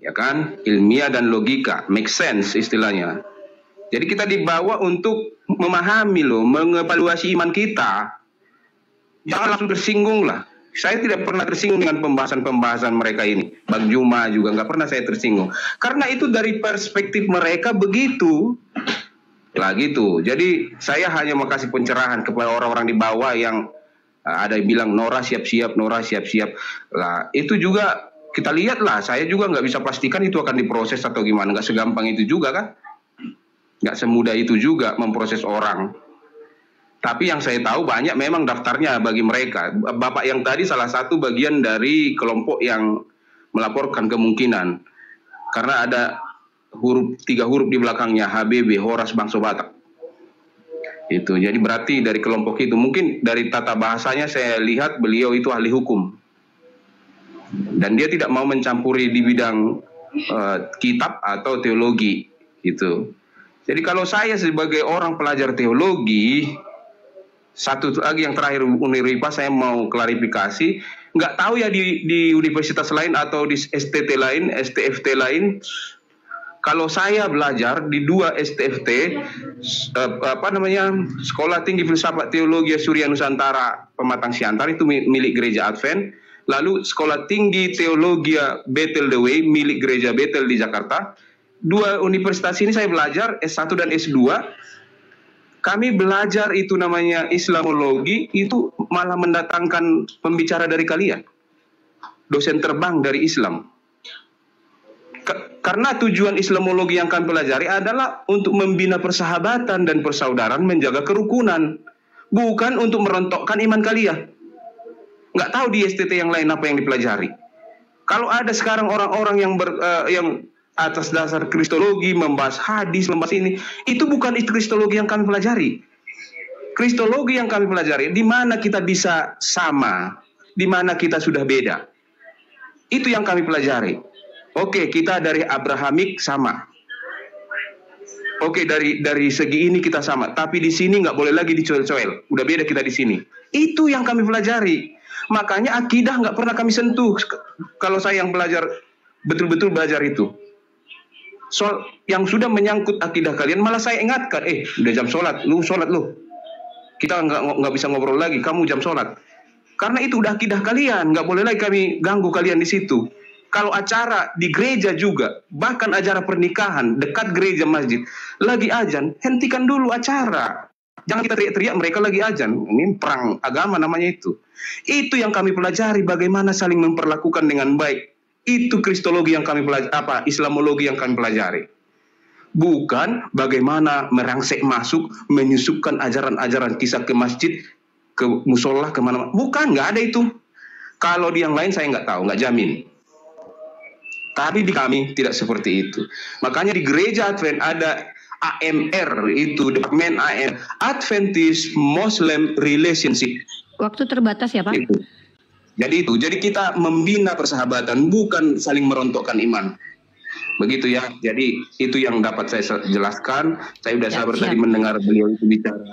Speaker 6: Ya kan, ilmiah dan logika, make sense istilahnya. Jadi kita dibawa untuk memahami loh, mengevaluasi iman kita. Jangan langsung tersinggung lah. Saya tidak pernah tersinggung dengan pembahasan-pembahasan mereka ini. Bang Juma juga nggak pernah saya tersinggung. Karena itu dari perspektif mereka begitu. Lah gitu. Jadi saya hanya mau kasih pencerahan kepada orang-orang di bawah yang ada yang bilang Nora siap-siap, Nora siap-siap. Lah itu juga kita lihat lah, saya juga nggak bisa pastikan itu akan diproses atau gimana. Nggak segampang itu juga kan. Nggak semudah itu juga memproses orang. Tapi yang saya tahu banyak memang daftarnya bagi mereka. Bapak yang tadi salah satu bagian dari kelompok yang melaporkan kemungkinan. Karena ada 3 huruf di belakangnya, HBB, Horas Bangsa Batak. Itu, jadi berarti dari kelompok itu. Mungkin dari tata bahasanya saya lihat beliau itu ahli hukum. Dan dia tidak mau mencampuri di bidang kitab atau teologi itu. Jadi kalau saya sebagai orang pelajar teologi, satu lagi yang terakhir Uniripa saya mau klarifikasi, nggak tahu ya di universitas lain atau di STT lain, STFT lain. Kalau saya belajar di 2 STFT, Sekolah Tinggi Filsafat Teologi Surya Nusantara Pematang Siantar itu milik Gereja Advent. Lalu Sekolah Tinggi Teologi Bethel The Way milik Gereja Bethel di Jakarta. 2 universitas ini saya belajar S1 dan S2. Kami belajar itu namanya Islamologi, itu malah mendatangkan pembicara dari kalian. Dosen terbang dari Islam. Karena tujuan Islamologi yang kami pelajari adalah untuk membina persahabatan dan persaudaraan, menjaga kerukunan. Bukan untuk merontokkan iman kalian. Nggak tahu di STT yang lain apa yang dipelajari. Kalau ada sekarang orang-orang yang atas dasar kristologi membahas hadis, membahas ini, itu bukan kristologi yang kami pelajari. Kristologi yang kami pelajari, di mana kita bisa sama, di mana kita sudah beda. Itu yang kami pelajari. Oke, kita dari Abrahamik sama. Oke, dari segi ini kita sama, tapi di sini nggak boleh lagi dicoel-coel. Udah beda kita di sini. Itu yang kami pelajari. Makanya akidah nggak pernah kami sentuh. Kalau saya yang belajar, betul-betul belajar itu. Soal yang sudah menyangkut akidah kalian, malah saya ingatkan, udah jam sholat, lu sholat lu. Kita nggak bisa ngobrol lagi, kamu jam sholat. Karena itu udah akidah kalian, nggak boleh lagi kami ganggu kalian di situ. Kalau acara di gereja juga, bahkan acara pernikahan dekat gereja masjid, lagi azan, hentikan dulu acara. Jangan kita teriak-teriak mereka lagi azan. Ini perang agama namanya itu. Itu yang kami pelajari, bagaimana saling memperlakukan dengan baik. Itu kristologi yang kami pelajari, Islamologi yang kami pelajari. Bukan bagaimana merangsek masuk, menyusupkan ajaran-ajaran kisah ke masjid, ke musola, kemana-mana. Bukan, nggak ada itu. Kalau di yang lain saya nggak tahu, nggak jamin. Tapi di kami tidak seperti itu. Makanya di gereja Advent ada AMR, itu Departemen AMR, Adventist Muslim Relationship.
Speaker 2: Waktu terbatas ya Pak?
Speaker 6: Itu. Jadi kita membina persahabatan, bukan saling merontokkan iman. Begitu ya. Jadi itu yang dapat saya jelaskan. Saya sudah sabar tadi mendengar beliau itu bicara.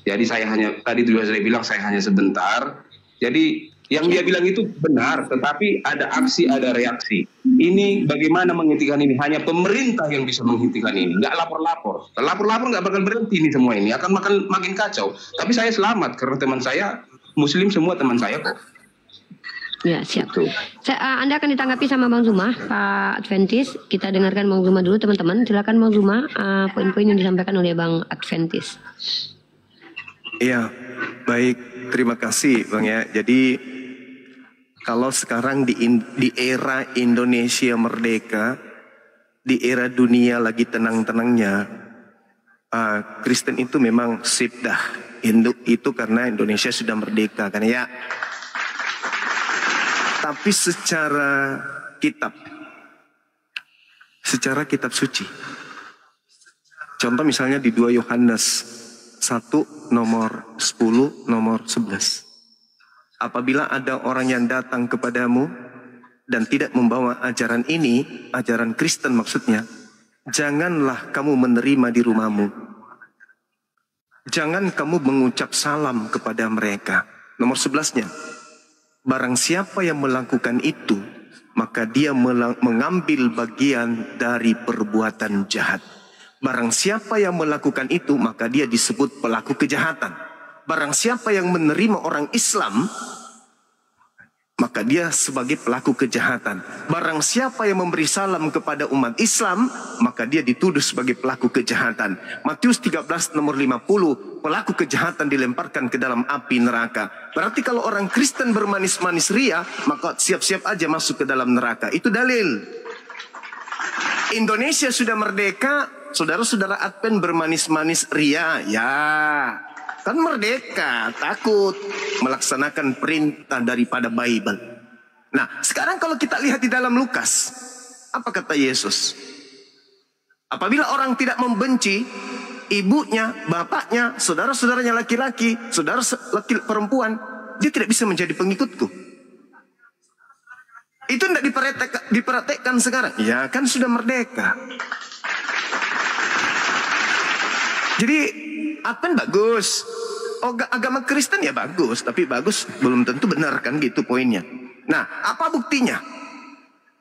Speaker 6: Jadi saya hanya, tadi juga saya bilang saya hanya sebentar. Jadi yang dia bilang itu benar, tetapi ada aksi, ada reaksi. Ini bagaimana menghentikan ini? Hanya pemerintah yang bisa menghentikan ini. Nggak lapor-lapor. Lapor-lapor nggak bakal berhenti ini semua ini. Akan makin kacau. Tapi saya selamat karena teman saya, Muslim semua teman saya kok.
Speaker 2: Ya, siap. Anda akan ditanggapi sama Bang Zuma, Pak Adventis. Kita dengarkan Bang Zuma dulu, teman-teman. Silakan Bang Zuma, poin-poin yang disampaikan oleh Bang Adventis.
Speaker 3: Iya, baik. Terima kasih, Bang ya. Jadi kalau sekarang di era Indonesia merdeka, di era dunia lagi tenang-tenangnya, Kristen itu memang sip dah. Itu karena Indonesia sudah merdeka, kan ya. Tapi secara kitab suci. Contoh misalnya di 2 Yohanes 1 nomor 10 nomor 11. Apabila ada orang yang datang kepadamu dan tidak membawa ajaran ini, ajaran Kristen maksudnya, janganlah kamu menerima di rumahmu. Jangan kamu mengucap salam kepada mereka. Nomor 11-nya. Barang siapa yang melakukan itu, maka dia mengambil bagian dari perbuatan jahat. Barang siapa yang melakukan itu, maka dia disebut pelaku kejahatan. Barang siapa yang menerima orang Islam, maka dia sebagai pelaku kejahatan. Barang siapa yang memberi salam kepada umat Islam, maka dia dituduh sebagai pelaku kejahatan. Matius 13 nomor 50, pelaku kejahatan dilemparkan ke dalam api neraka. Berarti kalau orang Kristen bermanis-manis ria, maka siap-siap aja masuk ke dalam neraka. Itu dalil. Indonesia sudah merdeka, saudara-saudara Advent bermanis-manis ria, ya kan merdeka, takut melaksanakan perintah daripada Bible. Nah, sekarang kalau kita lihat di dalam Lukas, apa kata Yesus? Apabila orang tidak membenci ibunya, bapaknya, saudara-saudaranya laki-laki, saudara perempuan, dia tidak bisa menjadi pengikutku. Itu tidak diperhatikan sekarang. Ya kan sudah merdeka. Jadi Advent bagus, agama Kristen ya bagus, tapi bagus belum tentu benar kan gitu poinnya. Nah, apa buktinya?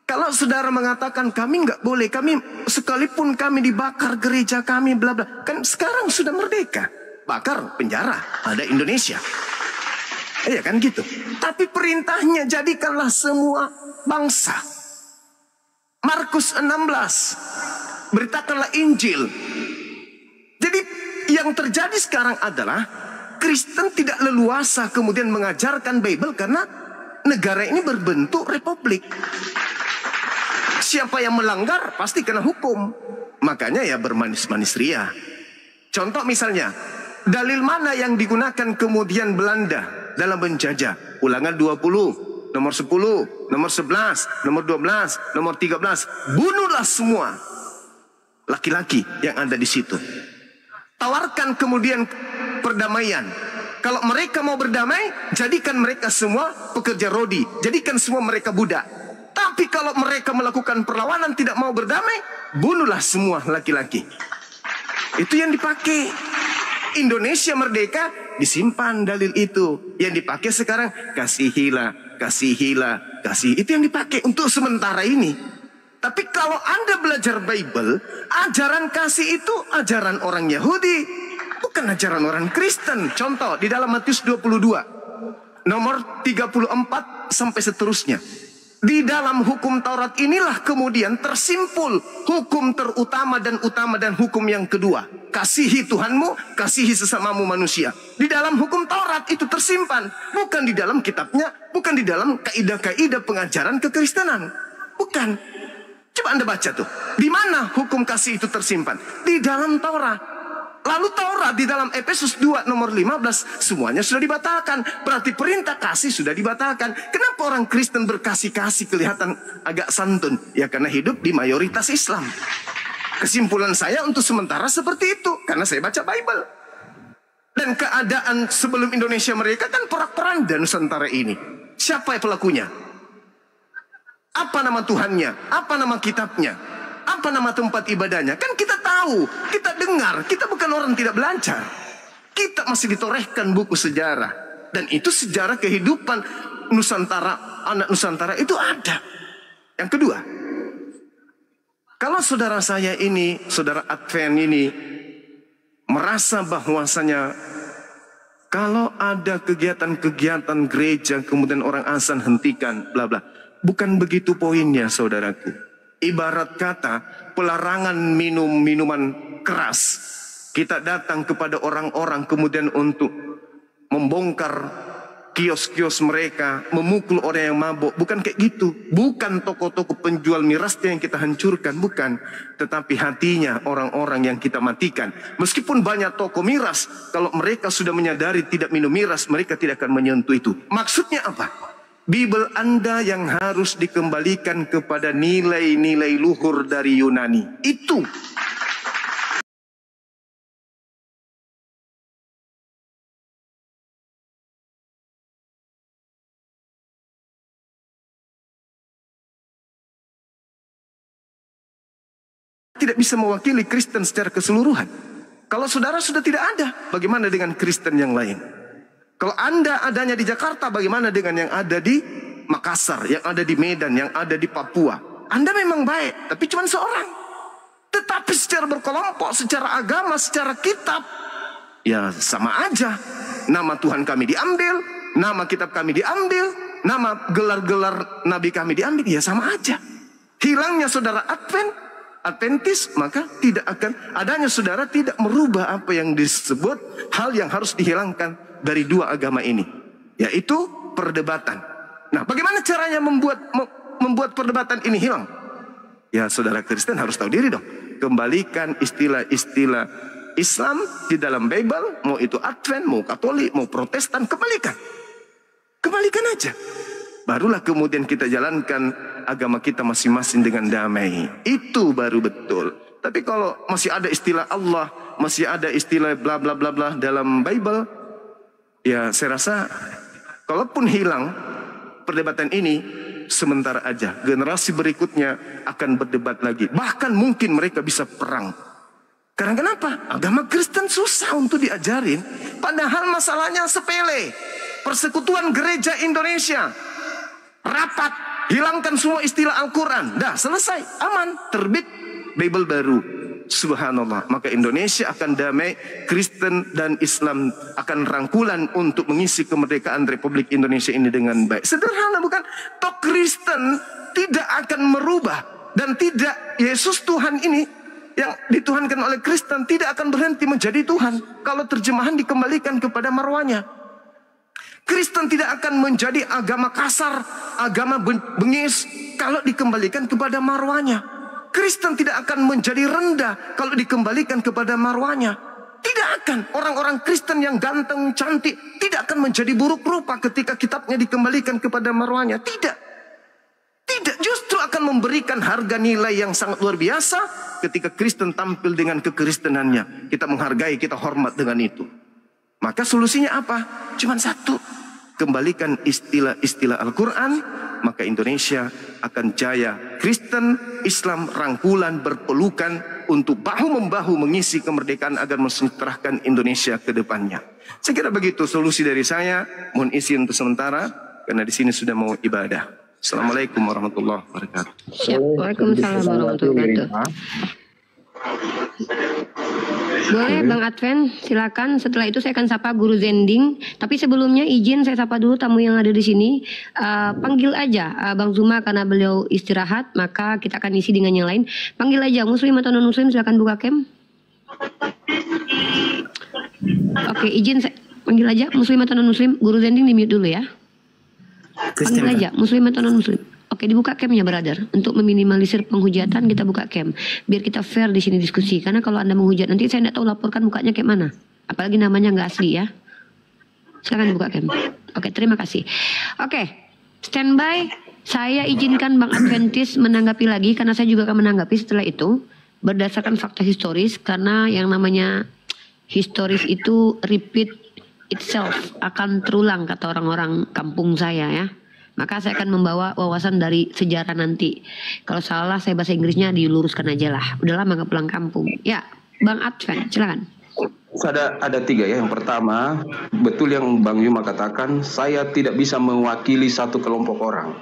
Speaker 3: Kalau saudara mengatakan kami nggak boleh, kami sekalipun kami dibakar gereja kami bla bla, kan sekarang sudah merdeka, bakar penjara ada Indonesia, iya kan gitu. Tapi perintahnya jadikanlah semua bangsa. Markus 16, beritakanlah Injil. Jadi yang terjadi sekarang adalah Kristen tidak leluasa kemudian mengajarkan Bible karena negara ini berbentuk republik. Siapa yang melanggar pasti kena hukum. Makanya ya bermanis-manis ria. Contoh misalnya, dalil mana yang digunakan kemudian Belanda dalam menjajah? Ulangan 20, nomor 10, nomor 11, nomor 12, nomor 13. Bunuhlah semua laki-laki yang ada di situ. Tawarkan kemudian perdamaian. Kalau mereka mau berdamai, jadikan mereka semua pekerja rodi. Jadikan semua mereka budak. Tapi kalau mereka melakukan perlawanan tidak mau berdamai, bunuhlah semua laki-laki. Itu yang dipakai. Indonesia merdeka, disimpan dalil itu. Yang dipakai sekarang, kasihilah, kasihilah, kasih. Itu yang dipakai untuk sementara ini. Tapi kalau Anda belajar Bible, ajaran kasih itu ajaran orang Yahudi, bukan ajaran orang Kristen. Contoh di dalam Matius 22, nomor 34 sampai seterusnya. Di dalam hukum Taurat inilah kemudian tersimpul hukum terutama dan hukum yang kedua. Kasihi Tuhanmu, kasihi sesamamu manusia. Di dalam hukum Taurat itu tersimpan, bukan di dalam kitabnya, bukan di dalam kaidah-kaidah pengajaran kekristenan. Bukan. Coba Anda baca tuh. Di mana hukum kasih itu tersimpan? Di dalam Taurat. Lalu Taurat di dalam Efesus 2 nomor 15 semuanya sudah dibatalkan. Berarti perintah kasih sudah dibatalkan. Kenapa orang Kristen berkasih-kasih kelihatan agak santun? Ya karena hidup di mayoritas Islam. Kesimpulan saya untuk sementara seperti itu. Karena saya baca Bible. Dan keadaan sebelum Indonesia merdeka kan porak-poranda Nusantara ini. Siapa pelakunya? Apa nama Tuhannya? Apa nama kitabnya? Apa nama tempat ibadahnya? Kan kita tahu, kita dengar, kita bukan orang tidak belajar. Kita masih ditorehkan buku sejarah. Dan itu sejarah kehidupan Nusantara, anak Nusantara itu ada. Yang kedua, kalau saudara saya ini, saudara Advent ini, merasa bahwasanya kalau ada kegiatan-kegiatan gereja, kemudian orang azan hentikan, bla bla. Bukan begitu poinnya, saudaraku. Ibarat kata, pelarangan minum minuman keras. Kita datang kepada orang-orang kemudian untuk membongkar kios-kios mereka, memukul orang yang mabuk. Bukan kayak gitu. Bukan toko-toko penjual mirasnya yang kita hancurkan, bukan. Tetapi hatinya orang-orang yang kita matikan. Meskipun banyak toko miras, kalau mereka sudah menyadari tidak minum miras, mereka tidak akan menyentuh itu. Maksudnya apa? Bible Anda yang harus dikembalikan kepada nilai-nilai luhur dari Yunani. Itu. Tidak bisa mewakili Kristen secara keseluruhan. Kalau saudara sudah tidak ada, bagaimana dengan Kristen yang lain? Kalau Anda adanya di Jakarta, bagaimana dengan yang ada di Makassar, yang ada di Medan, yang ada di Papua? Anda memang baik, tapi cuma seorang. Tetapi secara berkelompok, secara agama, secara kitab, ya sama aja. Nama Tuhan kami diambil, nama kitab kami diambil, nama gelar-gelar nabi kami diambil, ya sama aja. Hilangnya saudara Adventis, maka tidak akan adanya saudara tidak merubah apa yang disebut hal yang harus dihilangkan dari dua agama ini, yaitu perdebatan. Nah, bagaimana caranya membuat perdebatan ini hilang? Ya, saudara Kristen harus tahu diri dong. Kembalikan istilah-istilah Islam di dalam Bible, mau itu Advent, mau Katolik, mau Protestan, kembalikan. Kembalikan aja. Barulah kemudian kita jalankan agama kita masing-masing dengan damai. Itu baru betul. Tapi kalau masih ada istilah Allah, masih ada istilah bla bla bla bla dalam Bible, ya saya rasa kalaupun hilang perdebatan ini sementara aja. Generasi berikutnya akan berdebat lagi. Bahkan mungkin mereka bisa perang. Karena kenapa? Agama Kristen susah untuk diajarin. Padahal masalahnya sepele. Persekutuan Gereja Indonesia rapat, hilangkan semua istilah Al-Quran. Dah selesai, aman, terbit Bible baru. Subhanallah, maka Indonesia akan damai, Kristen dan Islam akan rangkulan untuk mengisi kemerdekaan Republik Indonesia ini dengan baik. Sederhana bukan? Toh Kristen tidak akan merubah, dan tidak Yesus Tuhan ini yang dituhankan oleh Kristen tidak akan berhenti menjadi Tuhan kalau terjemahan dikembalikan kepada marwahnya. Kristen tidak akan menjadi agama kasar, agama bengis kalau dikembalikan kepada marwahnya. Kristen tidak akan menjadi rendah kalau dikembalikan kepada marwahnya. Tidak akan. Orang-orang Kristen yang ganteng, cantik tidak akan menjadi buruk rupa ketika kitabnya dikembalikan kepada marwahnya. Tidak. Tidak, justru akan memberikan harga nilai yang sangat luar biasa ketika Kristen tampil dengan kekristenannya. Kita menghargai, kita hormat dengan itu. Maka solusinya apa? Cuman satu. Kembalikan istilah-istilah Al-Quran, maka Indonesia akan jaya. Kristen, Islam rangkulan berpelukan untuk bahu-membahu mengisi kemerdekaan agar mensejahterakan Indonesia ke depannya. Saya kira begitu solusi dari saya. Mohon izin untuk sementara karena di sini sudah mau ibadah. Assalamualaikum warahmatullahi wabarakatuh.
Speaker 2: Waalaikumsalam warahmatullahi wabarakatuh. Boleh Bang Advent, silakan. Setelah itu saya akan sapa Guru Zending. Tapi sebelumnya izin saya sapa dulu tamu yang ada di sini. Panggil aja Bang Zuma karena beliau istirahat, maka kita akan isi dengan yang lain. Panggil aja Muslim atau non Muslim, silakan buka cam. Oke, izin saya panggil aja Muslim atau non Muslim. Guru Zending di mute dulu ya. Panggil aja Muslim atau non Muslim. Oke, dibuka camnya brother. Untuk meminimalisir penghujatan kita buka cam. Biar kita fair di sini diskusi. Karena kalau Anda menghujat nanti saya tidak tahu laporkan mukanya kayak mana. Apalagi namanya nggak asli ya. Silakan buka cam. Oke, terima kasih. Oke, standby. Saya izinkan Bang Adventis menanggapi lagi. Karena saya juga akan menanggapi setelah itu. Berdasarkan fakta historis. Karena yang namanya historis itu repeat itself. Akan terulang kata orang-orang kampung saya ya. Maka saya akan membawa wawasan dari sejarah nanti. Kalau salah saya bahasa Inggrisnya diluruskan aja lah. Udah lama gak pulang kampung. Ya, Bang Advent, silakan.
Speaker 6: Ada tiga ya. Yang pertama, betul yang Bang Yuma katakan, saya tidak bisa mewakili satu kelompok orang.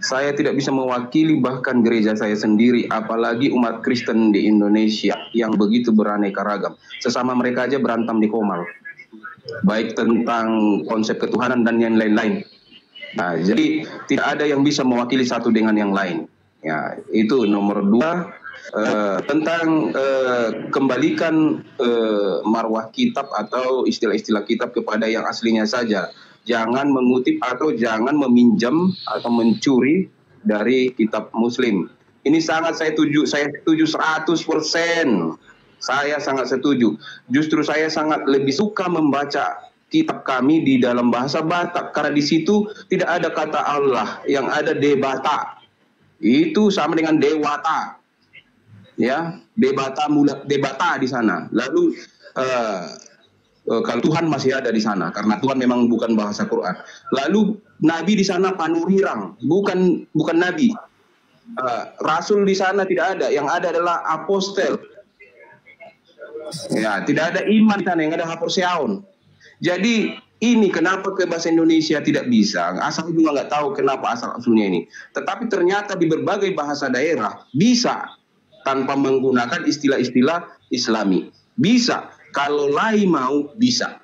Speaker 6: Saya tidak bisa mewakili bahkan gereja saya sendiri, apalagi umat Kristen di Indonesia yang begitu beraneka ragam. Sesama mereka aja berantem di Komal, baik tentang konsep ketuhanan dan yang lain-lain. Nah, jadi tidak ada yang bisa mewakili satu dengan yang lain. Ya, itu nomor dua. Tentang kembalikan marwah kitab atau istilah-istilah kitab kepada yang aslinya saja. Jangan mengutip atau jangan meminjam atau mencuri dari kitab Muslim. Ini sangat saya setuju 100%. Saya sangat setuju. Justru saya sangat lebih suka membaca kitab kami di dalam bahasa Batak karena di situ tidak ada kata Allah, yang ada debata. Itu sama dengan dewata. Ya, debata di sana. Lalu kalau Tuhan masih ada di sana karena Tuhan memang bukan bahasa Quran. Lalu nabi di sana panurirang, bukan nabi. Rasul di sana tidak ada, yang ada adalah apostel. Ya, tidak ada iman di sana, yang ada haporseaon. Jadi ini kenapa ke bahasa Indonesia tidak bisa? Asal juga nggak tahu kenapa asal-usulnya ini. Tetapi ternyata di berbagai bahasa daerah bisa tanpa menggunakan istilah-istilah Islami. Bisa. Kalau lai mau, bisa.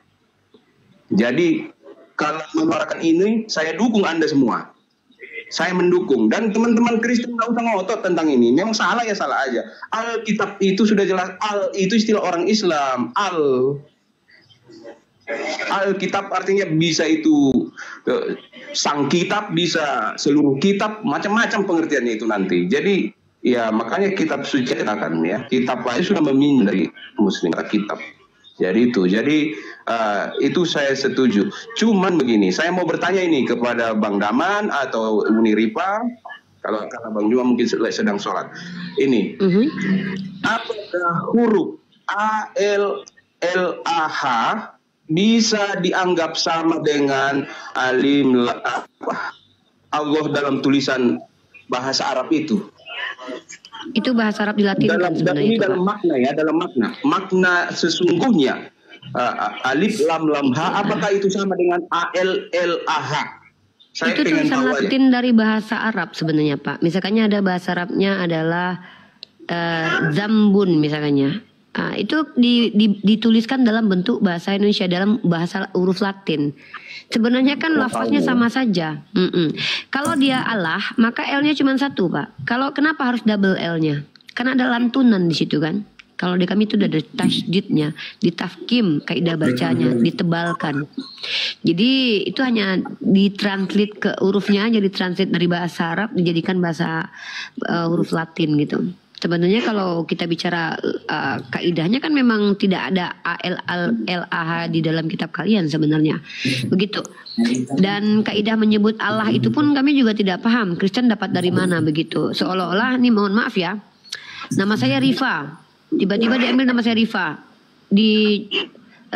Speaker 6: Jadi, kalau menyuarakan ini, saya dukung Anda semua. Saya mendukung. Dan teman-teman Kristen nggak usah ngotot tentang ini. Memang salah ya salah aja. Alkitab itu sudah jelas. Al itu istilah orang Islam. Alkitab artinya bisa itu sang kitab, bisa seluruh kitab, macam-macam pengertiannya itu nanti. Jadi, ya makanya kitab suci katakan ya. Kitab aja sudah meminjam dari Muslim kitab. Jadi itu saya setuju. Cuman begini, saya mau bertanya ini kepada Bang Daman atau Uni Ripa, kalau karena Bang Juma mungkin sedang sholat. Ini, apakah huruf A-L-L-A-H bisa dianggap sama dengan alim Allah dalam tulisan bahasa Arab itu?
Speaker 2: Itu bahasa Arab dilatinkan sebenarnya.
Speaker 6: Ini dalam makna ya, dalam makna sesungguhnya alif lam lam ha, apakah itu sama dengan A-L-L-A-H?
Speaker 2: Itu tulisan Latin dari bahasa Arab sebenarnya Pak. Misalkannya ada bahasa Arabnya adalah zambun misalkannya. Itu dituliskan dalam bentuk bahasa Indonesia dalam bahasa huruf Latin. Sebenarnya kan lafaznya sama saja. Kalau dia Allah, maka L-nya cuma satu, Pak. Kalau kenapa harus double L-nya? Karena ada lantunan di situ kan. Kalau di kami itu ada tasydidnya, ditafkim kaidah bacanya, ditebalkan. Jadi itu hanya ditranslate ke hurufnya aja, ditranslate dari bahasa Arab dijadikan bahasa huruf Latin gitu. Sebenarnya kalau kita bicara kaidahnya kan memang tidak ada A-L-L-A-H di dalam kitab kalian sebenarnya. Begitu. Dan kaidah menyebut Allah itu pun kami juga tidak paham. Kristen dapat dari mana begitu. Seolah-olah, nih mohon maaf ya, nama saya Rifa. Tiba-tiba diambil nama saya Rifa. Di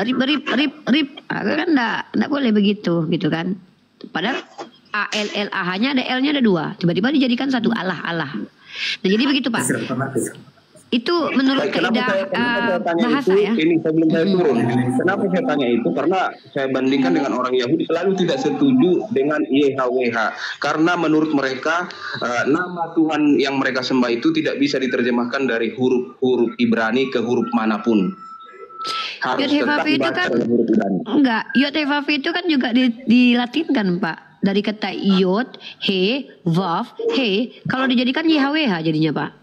Speaker 2: rip. Kan enggak boleh begitu gitu kan. Padahal A-L-L-A-H-nya ada L-nya ada dua. Tiba-tiba dijadikan satu Allah. Nah jadi begitu Pak. Itu menurut kaidah bahasa
Speaker 6: itu,
Speaker 2: ya.
Speaker 6: Ini sebelum saya turun. Kenapa saya tanya itu? Karena saya bandingkan dengan orang Yahudi selalu tidak setuju dengan YHWH. Karena menurut mereka nama Tuhan yang mereka sembah itu tidak bisa diterjemahkan dari huruf Ibrani ke huruf manapun. Harus tetap dibaca dengan huruf Ibrani.
Speaker 2: Enggak, Yod-Heh-Vav itu kan juga dilatinkan Pak. Dari kata Yod, He, Vav, He. Kalau dijadikan YHWH jadinya Pak.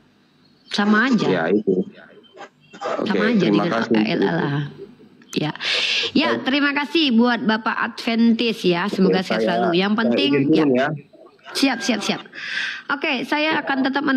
Speaker 2: Sama aja.
Speaker 6: Ya itu.
Speaker 2: Sama aja dengan A-L-L-A-H. Ya, terima kasih buat Bapak Adventis ya. Semoga sehat selalu. Yang penting ya. Siap. Oke, saya akan tetap